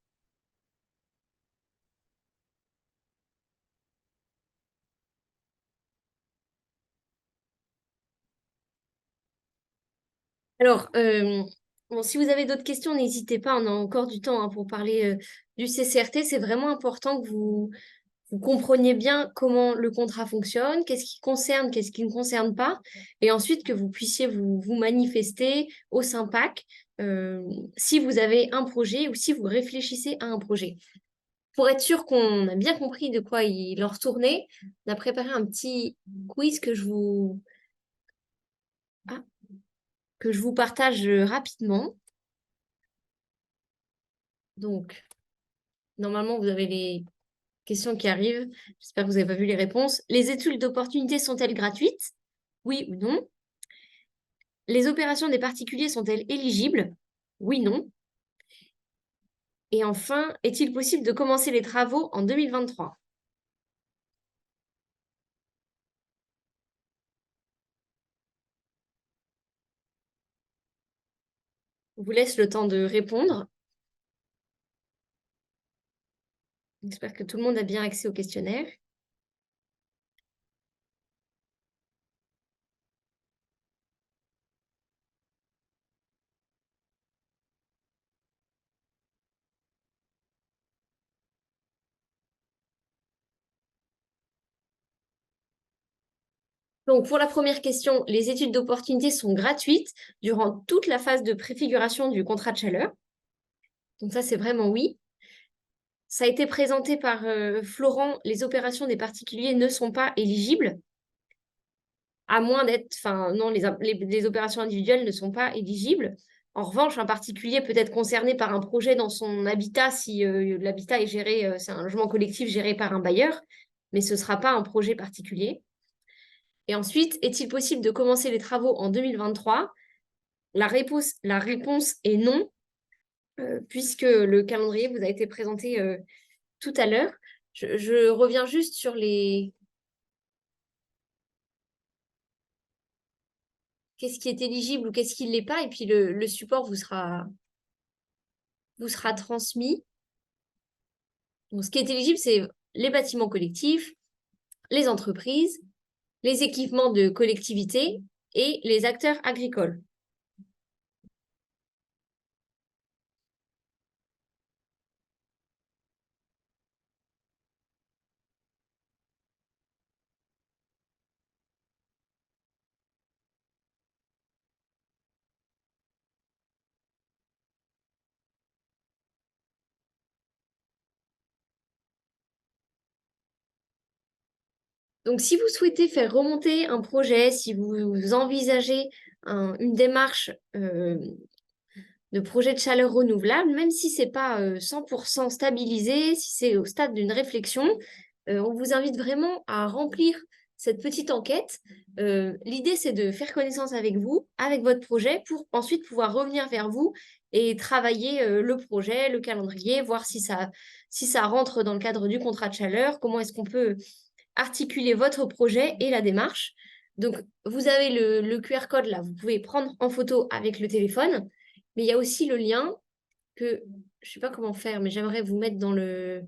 Alors, bon, si vous avez d'autres questions, n'hésitez pas, on a encore du temps hein, pour parler du CCRT. C'est vraiment important que vous compreniez bien comment le contrat fonctionne, qu'est-ce qui concerne, qu'est-ce qui ne concerne pas, et ensuite que vous puissiez vous manifester au SYMPAC si vous avez un projet ou si vous réfléchissez à un projet. Pour être sûr qu'on a bien compris de quoi il en retournait, on a préparé un petit quiz ah, que je vous partage rapidement. Donc, normalement, vous avez les questions qui arrivent. J'espère que vous n'avez pas vu les réponses. Les études d'opportunité sont-elles gratuites? Oui ou non? Les opérations des particuliers sont-elles éligibles? Oui, non. Et enfin, est-il possible de commencer les travaux en 2023? Je vous laisse le temps de répondre. J'espère que tout le monde a bien accès au questionnaire. Donc, pour la première question, les études d'opportunité sont gratuites durant toute la phase de préfiguration du contrat de chaleur. Donc ça, c'est vraiment oui. Ça a été présenté par Florent, les opérations des particuliers ne sont pas éligibles, à moins d'être, enfin non, les opérations individuelles ne sont pas éligibles. En revanche, un particulier peut être concerné par un projet dans son habitat si l'habitat est géré, c'est un logement collectif géré par un bailleur, mais ce ne sera pas un projet particulier. Et ensuite, est-il possible de commencer les travaux en 2023? La réponse est non, puisque le calendrier vous a été présenté tout à l'heure. Je reviens juste sur les... Qu'est-ce qui est éligible ou qu'est-ce qui ne l'est pas, et puis le support vous sera transmis. Donc, ce qui est éligible, c'est les bâtiments collectifs, les entreprises, les équipements de collectivité et les acteurs agricoles. Donc, si vous souhaitez faire remonter un projet, si vous envisagez une démarche de projet de chaleur renouvelable, même si ce n'est pas 100% stabilisé, si c'est au stade d'une réflexion, on vous invite vraiment à remplir cette petite enquête. L'idée, c'est de faire connaissance avec vous, avec votre projet, pour ensuite pouvoir revenir vers vous et travailler le projet, le calendrier, voir si ça rentre dans le cadre du contrat de chaleur, comment est-ce qu'on peut articuler votre projet et la démarche. Donc, vous avez le QR code là, vous pouvez prendre en photo avec le téléphone, mais il y a aussi le lien que je ne sais pas comment faire, mais j'aimerais vous mettre dans le...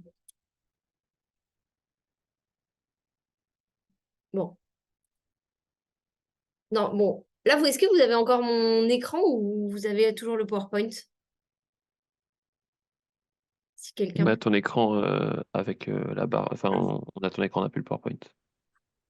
Bon, Non, bon, là, est-ce que vous avez encore mon écran ou vous avez toujours le PowerPoint? Si On quelqu'un a peut. ton écran avec la barre. Enfin, on a ton écran, on n'a plus le PowerPoint.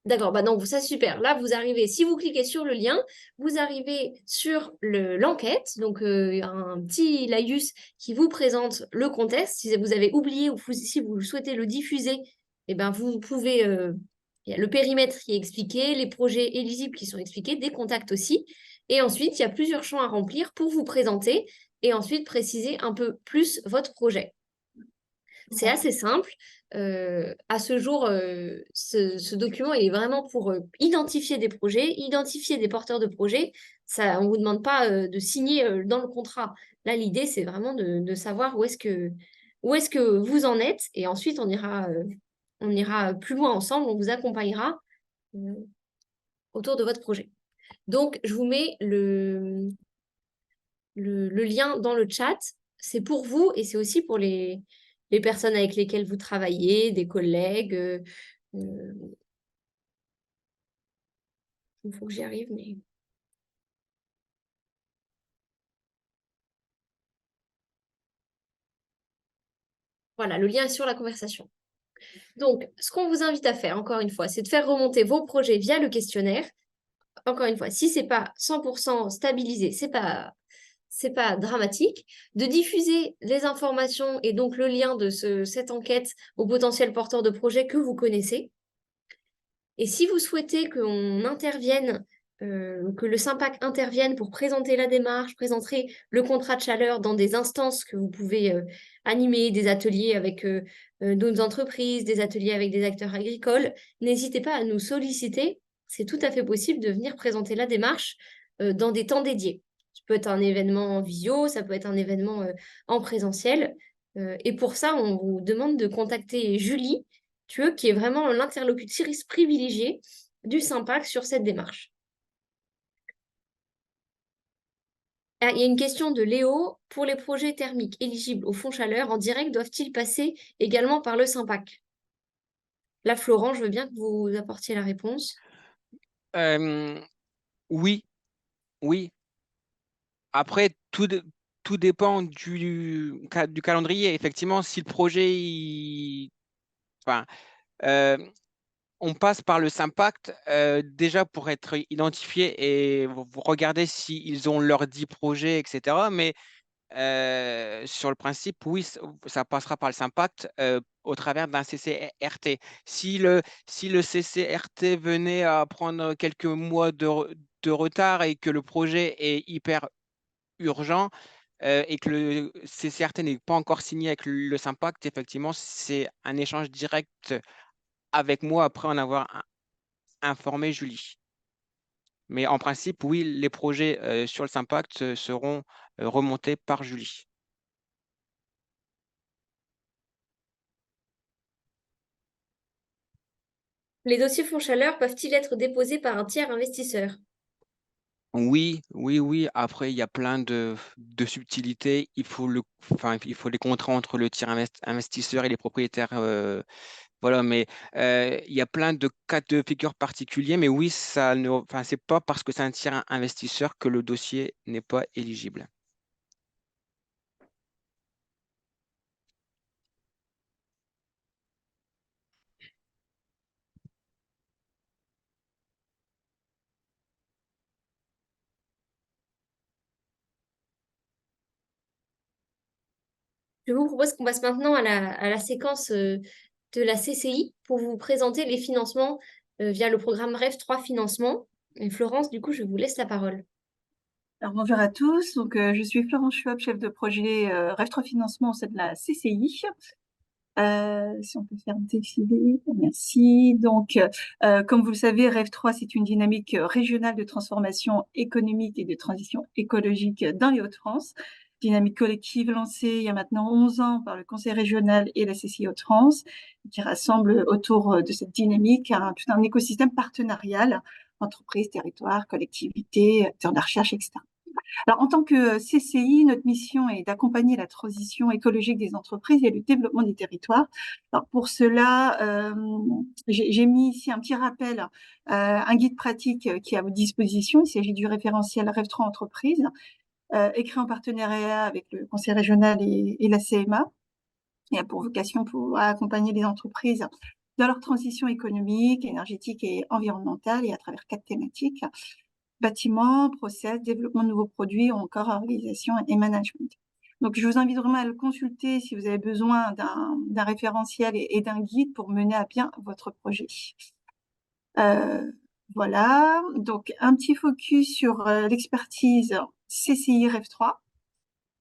D'accord, bah donc ça super. Là, vous arrivez, si vous cliquez sur le lien, vous arrivez sur l'enquête, donc un petit laïus qui vous présente le contexte. Si vous avez oublié ou si vous souhaitez le diffuser, eh ben vous pouvez. Il y a le périmètre qui est expliqué, les projets éligibles qui sont expliqués, des contacts aussi. Et ensuite, il y a plusieurs champs à remplir pour vous présenter et ensuite préciser un peu plus votre projet. C'est assez simple. À ce jour, ce document il est vraiment pour identifier des projets, identifier des porteurs de projets. Ça, on ne vous demande pas de signer dans le contrat. Là, l'idée, c'est vraiment de savoir où est-ce que vous en êtes. Et ensuite, on ira plus loin ensemble. On vous accompagnera euh, autour de votre projet. Donc, je vous mets le lien dans le chat. C'est pour vous et c'est aussi pour les personnes avec lesquelles vous travaillez, des collègues. Euh, il faut que j'y arrive, mais voilà, le lien est sur la conversation. Donc, ce qu'on vous invite à faire, encore une fois, c'est de faire remonter vos projets via le questionnaire. Encore une fois, si ce n'est pas 100% stabilisé, c'est pas dramatique, de diffuser les informations et donc le lien de cette enquête aux potentiels porteurs de projets que vous connaissez. Et si vous souhaitez qu'on intervienne, que le SYMPAC intervienne pour présenter la démarche, présenter le contrat de chaleur dans des instances que vous pouvez animer, des ateliers avec d'autres entreprises, des ateliers avec des acteurs agricoles, n'hésitez pas à nous solliciter. C'est tout à fait possible de venir présenter la démarche dans des temps dédiés. Ça peut être un événement en visio, ça peut être un événement en présentiel. Et pour ça, on vous demande de contacter Julie, qui est vraiment l'interlocutrice privilégiée du SYMPAC sur cette démarche. Ah, il y a une question de Léo. Pour les projets thermiques éligibles au fonds chaleur en direct, doivent-ils passer également par le SYMPAC? Là, Florent, je veux bien que vous apportiez la réponse. Oui, oui. Après, tout dépend du calendrier. Effectivement, si le projet, enfin, euh, on passe par le Sympact déjà pour être identifié et vous regardez s'ils ont leurs 10 projets, etc. Mais sur le principe, oui, ça passera par le Sympact au travers d'un CCRT. Si le CCRT venait à prendre quelques mois de retard et que le projet est hyper urgent et que le CCRT n'est pas encore signé avec le Sympact, effectivement, c'est un échange direct avec moi après en avoir informé Julie. Mais en principe, oui, les projets sur le Sympact seront remontés par Julie. Les dossiers fonds chaleur peuvent-ils être déposés par un tiers investisseur? Oui, oui, oui. Après, il y a plein de subtilités. Il faut les contrats entre le tiers investisseur et les propriétaires. Voilà, mais il y a plein de cas de figure particuliers. Mais oui, c'est pas parce que c'est un tiers investisseur que le dossier n'est pas éligible. Je vous propose qu'on passe maintenant à la séquence de la CCI pour vous présenter les financements via le programme REF 3 Financement. Et Florence, du coup, je vous laisse la parole. Alors, bonjour à tous. Donc, je suis Florence Schwab, chef de projet REF 3 Financement au sein de la CCI. Si on peut faire défiler, merci. Donc, comme vous le savez, REF 3, c'est une dynamique régionale de transformation économique et de transition écologique dans les Hauts-de-France. Dynamique collective lancée il y a maintenant 11 ans par le Conseil régional et la CCI Hauts-de-France, qui rassemble autour de cette dynamique tout un écosystème partenarial, entreprises, territoires, collectivités, acteurs de la recherche, etc. Alors, en tant que CCI, notre mission est d'accompagner la transition écologique des entreprises et le développement des territoires. Alors, pour cela, j'ai mis ici un petit rappel, un guide pratique qui est à votre disposition. Il s'agit du référentiel REV3 Entreprises, écrit en partenariat avec le Conseil régional et la CMA. Il a pour vocation pour accompagner les entreprises dans leur transition économique, énergétique et environnementale, et à travers 4 thématiques: bâtiment, process, développement de nouveaux produits ou encore organisation et management. Donc, je vous invite vraiment à le consulter si vous avez besoin d'un référentiel et d'un guide pour mener à bien votre projet. Voilà, donc un petit focus sur l'expertise CCI REV3.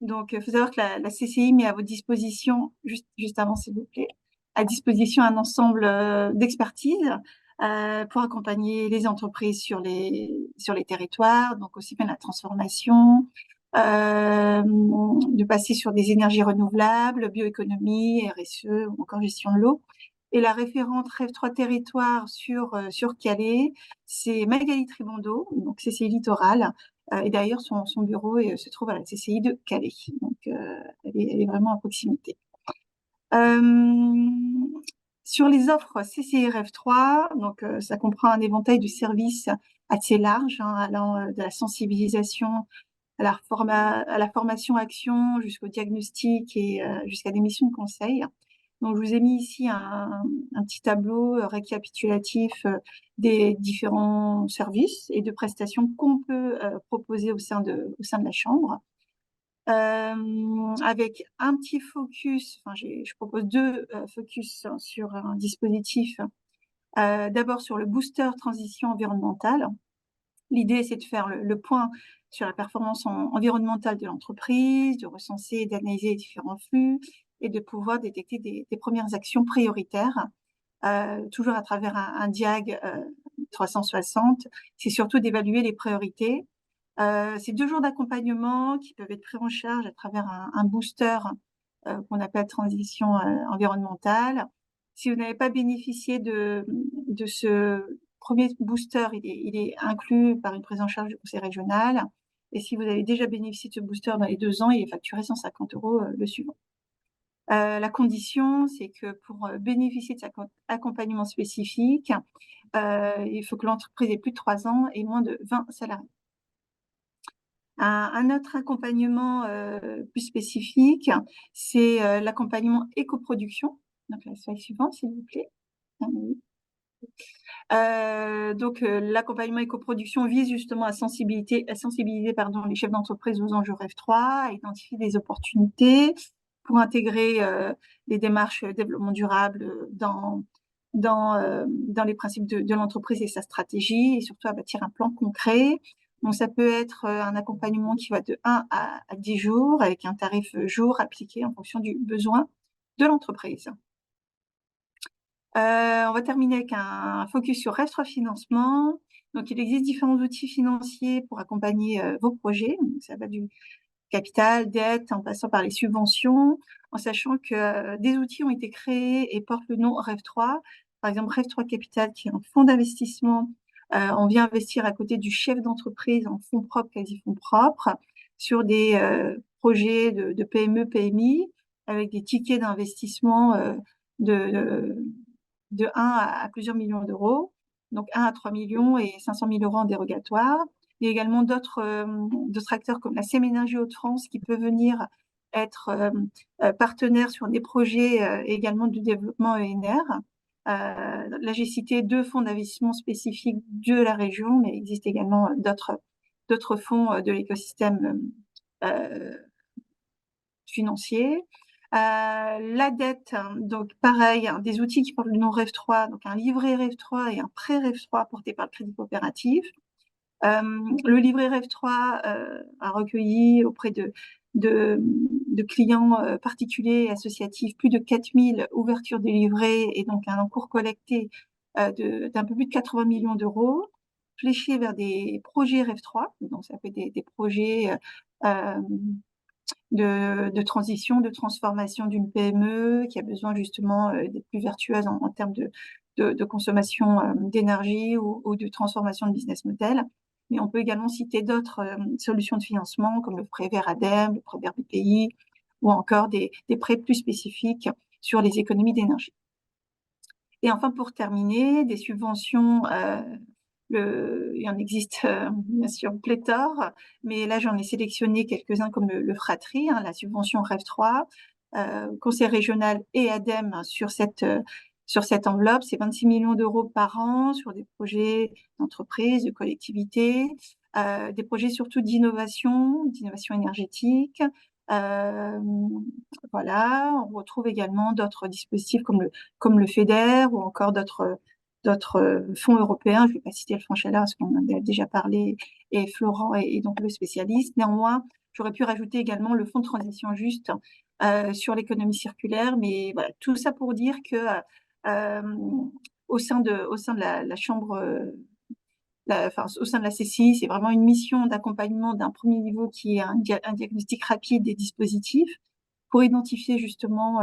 Donc, il faut savoir que la CCI met à votre disposition, juste avant s'il vous plaît, à disposition un ensemble d'expertises pour accompagner les entreprises sur les territoires, donc aussi bien la transformation, de passer sur des énergies renouvelables, bioéconomie, RSE ou encore gestion de l'eau. Et la référente REV3 territoire sur Calais, c'est Magali Tribondo, donc CCI Littoral. Et d'ailleurs, son bureau se trouve à la CCI de Calais. Donc, elle est vraiment à proximité. Sur les offres CCI REV3, donc, ça comprend un éventail de services assez large, hein, allant de la sensibilisation à la formation action jusqu'au diagnostic et jusqu'à des missions de conseil. Donc, je vous ai mis ici un petit tableau récapitulatif des différents services et de prestations qu'on peut proposer au sein de la Chambre. Avec un petit focus, enfin, je propose 2 focus sur un dispositif. D'abord sur le booster transition environnementale. L'idée, c'est de faire le point sur la performance environnementale de l'entreprise, de recenser et d'analyser les différents flux et de pouvoir détecter des premières actions prioritaires, toujours à travers un diag 360. C'est surtout d'évaluer les priorités. C'est 2 jours d'accompagnement qui peuvent être pris en charge à travers un booster qu'on appelle transition environnementale. Si vous n'avez pas bénéficié de ce premier booster, il est inclus par une prise en charge du conseil régional. Et si vous avez déjà bénéficié de ce booster dans les 2 ans, il est facturé 150 € le suivant. La condition, c'est que pour bénéficier de cet accompagnement spécifique, il faut que l'entreprise ait plus de 3 ans et moins de 20 salariés. Un autre accompagnement plus spécifique, c'est l'accompagnement éco-production. Donc, la slide suivante, s'il vous plaît. Donc, l'accompagnement éco-production vise justement à sensibiliser les chefs d'entreprise aux enjeux REV3, à identifier des opportunités pour intégrer les démarches développement durable dans les principes de l'entreprise et sa stratégie, et surtout à bâtir un plan concret. Donc, ça peut être un accompagnement qui va de 1 à 10 jours avec un tarif jour appliqué en fonction du besoin de l'entreprise. On va terminer avec un focus sur REV3 Financement. Donc, il existe différents outils financiers pour accompagner vos projets. Donc, ça va du capital, dette, en passant par les subventions, en sachant que des outils ont été créés et portent le nom REV3. Par exemple, REV3 Capital, qui est un fonds d'investissement. On vient investir à côté du chef d'entreprise en fonds propres, quasi-fonds propres, sur des projets de PME, PMI, avec des tickets d'investissement de 1 à plusieurs millions d'euros, donc 1 à 3 millions et 500 000 € en dérogatoire. Il y a également d'autres acteurs comme la Séménergie Hauts-de-France qui peut venir être partenaire sur des projets également de développement ENR. Là, j'ai cité 2 fonds d'investissement spécifiques de la région, mais il existe également d'autres fonds de l'écosystème financier. La dette, donc pareil, des outils qui portent le nom REV3, donc un livret REV3 et un prêt REV3 porté par le Crédit Coopératif. Le livret REV3 a recueilli auprès de clients particuliers et associatifs plus de 4000 ouvertures de livrets et donc un encours collecté d'un peu plus de 80 millions d'euros, fléchés vers des projets REV3, donc ça fait des projets de transition, de transformation d'une PME qui a besoin justement d'être plus vertueuse en termes de consommation d'énergie ou de transformation de business model. mais on peut également citer d'autres solutions de financement comme le prêt vert ADEME, le prêt vert BPI, ou encore des prêts plus spécifiques sur les économies d'énergie. Et enfin, pour terminer, des subventions, il y en existe bien sûr pléthore, mais là j'en ai sélectionné quelques-uns comme le Fratri, hein, la subvention REV 3, Conseil régional et ADEME sur cette enveloppe, c'est 26 millions d'euros par an sur des projets d'entreprise, de collectivités, des projets surtout d'innovation énergétique. Voilà, on retrouve également d'autres dispositifs comme le FEDER ou encore d'autres fonds européens. Je ne vais pas citer le fonds Chaleur parce qu'on en a déjà parlé et Florent est donc le spécialiste. Néanmoins, j'aurais pu rajouter également le fonds de transition juste sur l'économie circulaire. Mais voilà, tout ça pour dire que au sein de la chambre, au sein de la CCI, c'est vraiment une mission d'accompagnement d'un premier niveau qui est un diagnostic rapide des dispositifs pour identifier justement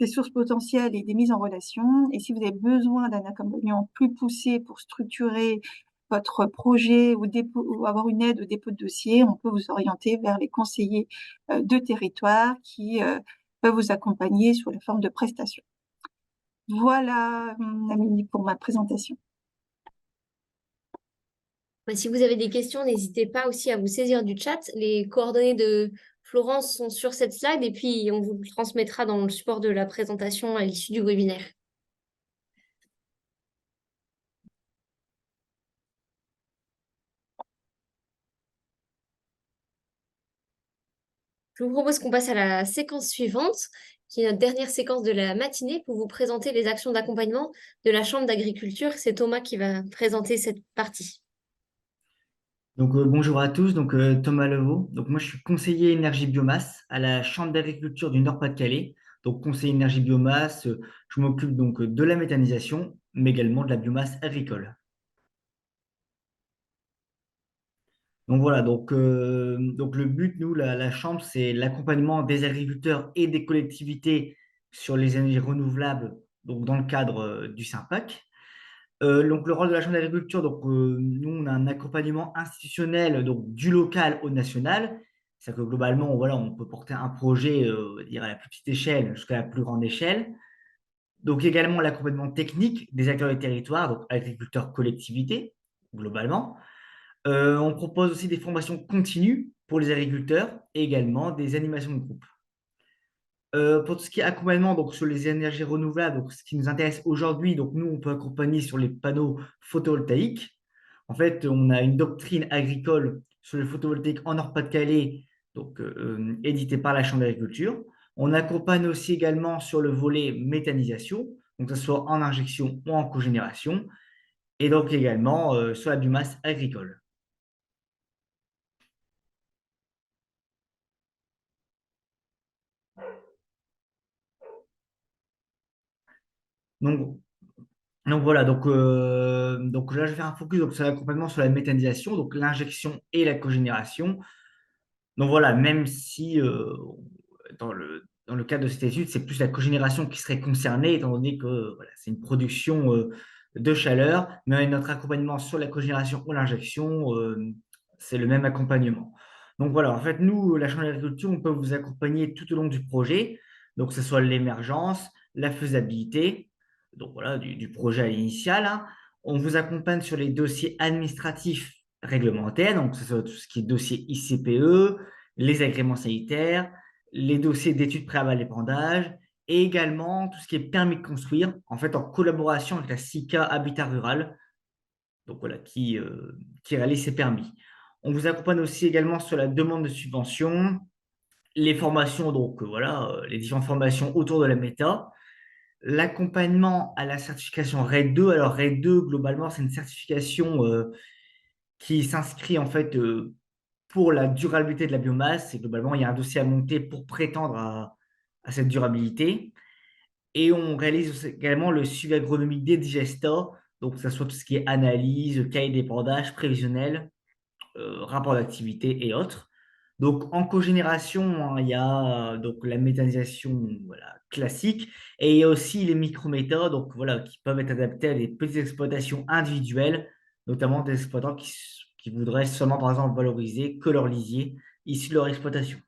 des sources potentielles et des mises en relation. Et si vous avez besoin d'un accompagnement plus poussé pour structurer votre projet ou avoir une aide au dépôt de dossier, on peut vous orienter vers les conseillers de territoire qui peuvent vous accompagner sous la forme de prestations. Voilà, Amélie, pour ma présentation. Si vous avez des questions, n'hésitez pas aussi à vous saisir du chat. Les coordonnées de Florence sont sur cette slide et puis on vous le transmettra dans le support de la présentation à l'issue du webinaire. Je vous propose qu'on passe à la séquence suivante, qui est notre dernière séquence de la matinée pour vous présenter les actions d'accompagnement de la Chambre d'agriculture. C'est Thomas qui va présenter cette partie. Donc, bonjour à tous, donc Thomas Levaux. Donc, moi, je suis conseiller énergie biomasse à la Chambre d'agriculture du Nord-Pas-de-Calais. Donc, conseiller énergie biomasse, je m'occupe donc de la méthanisation, mais également de la biomasse agricole. Donc, voilà, donc le but, nous, la Chambre, c'est l'accompagnement des agriculteurs et des collectivités sur les énergies renouvelables, donc dans le cadre du SIMPAC. Donc, le rôle de la Chambre d'agriculture, donc, nous, on a un accompagnement institutionnel donc, du local au national. C'est-à-dire que globalement, voilà, on peut porter un projet dire à la plus petite échelle jusqu'à la plus grande échelle. Donc, également l'accompagnement technique des acteurs du territoire, donc agriculteurs, collectivités, globalement. On propose aussi des formations continues pour les agriculteurs et également des animations de groupe. Pour tout ce qui est accompagnement donc, sur les énergies renouvelables, donc, ce qui nous intéresse aujourd'hui, donc nous, on peut accompagner sur les panneaux photovoltaïques. En fait, on a une doctrine agricole sur le photovoltaïque en Nord-Pas-de-Calais, donc éditée par la Chambre d'agriculture. On accompagne aussi également sur le volet méthanisation, donc que ce soit en injection ou en cogénération, et donc également sur la biomasse agricole. Donc voilà, donc là je vais faire un focus donc, sur l'accompagnement sur la méthanisation, donc l'injection et la cogénération. Donc voilà, même si dans le cadre de cette étude, c'est plus la cogénération qui serait concernée, étant donné que voilà, c'est une production de chaleur, mais notre accompagnement sur la cogénération ou l'injection, c'est le même accompagnement. Donc voilà, en fait, nous, la Chambre d'agriculture, on peut vous accompagner tout au long du projet, donc que ce soit l'émergence, la faisabilité, donc voilà, du projet à l'initial, hein. On vous accompagne sur les dossiers administratifs réglementaires, donc que ce soit tout ce qui est dossier ICPE, les agréments sanitaires, les dossiers d'études préalables d'épandage et également tout ce qui est permis de construire, en fait en collaboration avec la SICA Habitat Rural, donc voilà, qui réalise ces permis. On vous accompagne aussi également sur la demande de subvention, les formations, donc voilà, les différentes formations autour de la méta, l'accompagnement à la certification RED 2. Alors RED 2, globalement, c'est une certification qui s'inscrit en fait pour la durabilité de la biomasse. Et globalement, il y a un dossier à monter pour prétendre à cette durabilité. Et on réalise également le suivi agronomique des digestats, donc que ce soit tout ce qui est analyse, cahier d'épandage, prévisionnel, rapport d'activité et autres. Donc, en cogénération, hein, il y a donc la méthanisation voilà, classique et il y a aussi les microméthodes donc, voilà, qui peuvent être adaptées à des petites exploitations individuelles, notamment des exploitants qui qui voudraient seulement, par exemple, valoriser que leur lisier issu de leur exploitation.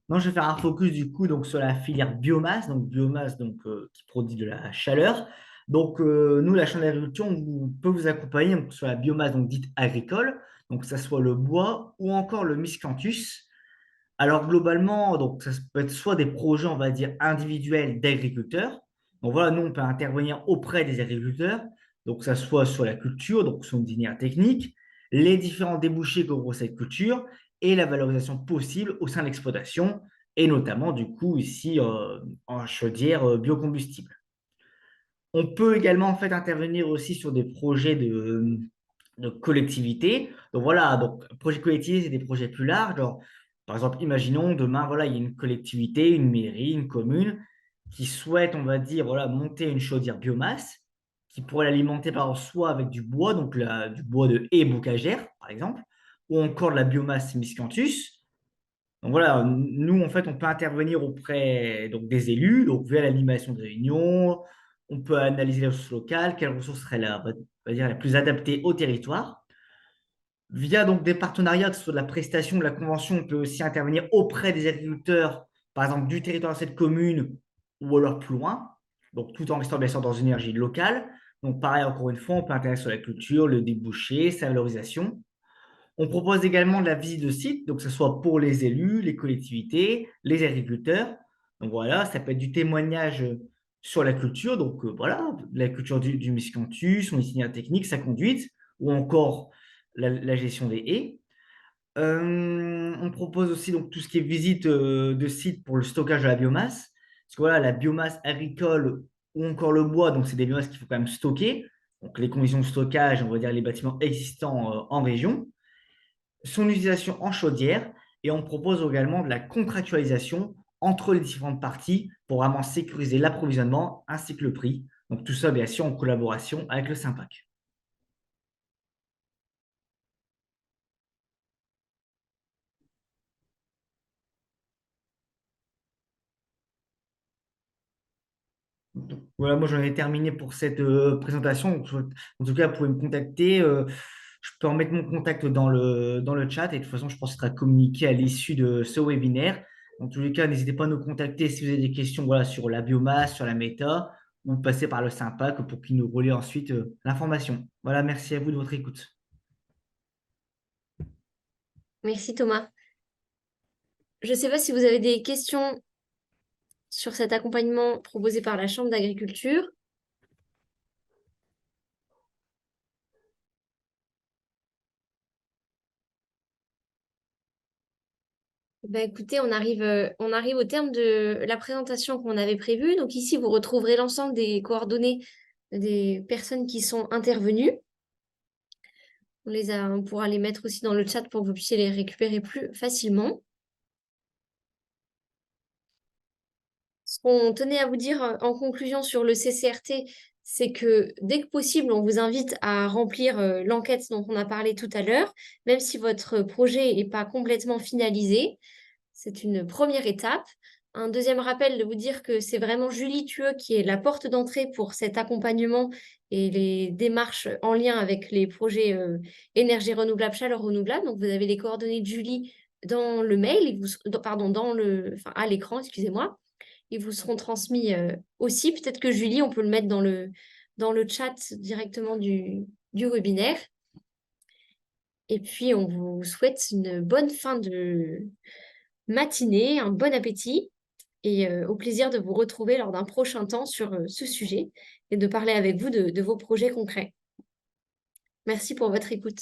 Non, je vais faire un focus du coup donc, sur la filière biomasse, qui produit de la chaleur. Donc, nous, la Chambre d'agriculture, on peut vous accompagner donc, sur la biomasse donc, dite agricole, donc que ce soit le bois ou encore le miscanthus. Alors, globalement, donc, ça peut être soit des projets, on va dire, individuels d'agriculteurs. Donc, voilà, nous, on peut intervenir auprès des agriculteurs, donc que ça soit sur la culture, donc son itinéraire technique, les différents débouchés qu'offre cette culture et la valorisation possible au sein de l'exploitation, et notamment, du coup, ici, en chaudière biocombustible. On peut également en fait intervenir aussi sur des projets de collectivité. Donc voilà, donc projet collectivité, c'est des projets plus larges. Genre, par exemple, imaginons demain, voilà, il y a une collectivité, une mairie, une commune qui souhaite, on va dire, voilà, monter une chaudière biomasse qui pourrait l'alimenter par exemple, soit avec du bois, donc du bois de haie bocagère, par exemple, ou encore de la biomasse miscanthus. Donc voilà, nous, en fait, on peut intervenir auprès donc, des élus, donc via l'animation de réunions, on peut analyser les ressources locales, quelles ressources seraient on va dire, les plus adaptées au territoire. Via donc des partenariats, que ce soit de la prestation, de la convention, on peut aussi intervenir auprès des agriculteurs, par exemple du territoire de cette commune ou alors plus loin, donc tout en restant bien sûr dans une énergie locale. Donc pareil, encore une fois, on peut intervenir sur la culture, le débouché, sa valorisation. On propose également de la visite de site, donc que ce soit pour les élus, les collectivités, les agriculteurs. Donc voilà, ça peut être du témoignage sur la culture, donc voilà, la culture du miscanthus, son itinéraire technique, sa conduite, ou encore la gestion des haies. On propose aussi donc tout ce qui est visite de site pour le stockage de la biomasse. Parce que voilà, la biomasse agricole ou encore le bois, donc c'est des biomasses qu'il faut quand même stocker. Donc les conditions de stockage, on va dire les bâtiments existants en région, son utilisation en chaudière, et on propose également de la contractualisation entre les différentes parties pour vraiment sécuriser l'approvisionnement ainsi que le prix. Donc tout ça, bien sûr, en collaboration avec le SYMPAC. Donc, voilà, moi j'en ai terminé pour cette présentation. Donc, en tout cas, vous pouvez me contacter. Je peux en mettre mon contact dans le chat et de toute façon, je pense que ce sera communiqué à l'issue de ce webinaire. En tous les cas, n'hésitez pas à nous contacter si vous avez des questions voilà, sur la biomasse, sur la méta, ou passer par le SYMPAC pour qu'il nous relaie ensuite l'information. Voilà, merci à vous de votre écoute. Merci Thomas. Je ne sais pas si vous avez des questions sur cet accompagnement proposé par la Chambre d'agriculture. Écoutez, on arrive au terme de la présentation qu'on avait prévue. Donc ici, vous retrouverez l'ensemble des coordonnées des personnes qui sont intervenues. On pourra les mettre aussi dans le chat pour que vous puissiez les récupérer plus facilement. Ce qu'on tenait à vous dire en conclusion sur le CCRT, c'est que dès que possible, on vous invite à remplir l'enquête dont on a parlé tout à l'heure, même si votre projet n'est pas complètement finalisé. C'est une première étape. Un deuxième rappel de vous dire que c'est vraiment Julie Thueux qui est la porte d'entrée pour cet accompagnement et les démarches en lien avec les projets énergie renouvelable, chaleur renouvelable. Donc, vous avez les coordonnées de Julie dans le mail, pardon, à l'écran, excusez-moi. Ils vous seront transmis aussi. Peut-être que Julie, on peut le mettre dans le chat directement du webinaire. Et puis, on vous souhaite une bonne fin de matinée, un bon appétit et au plaisir de vous retrouver lors d'un prochain temps sur ce sujet et de parler avec vous de vos projets concrets. Merci pour votre écoute.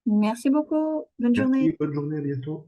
Merci beaucoup. Bonne journée. Bonne journée, à bientôt.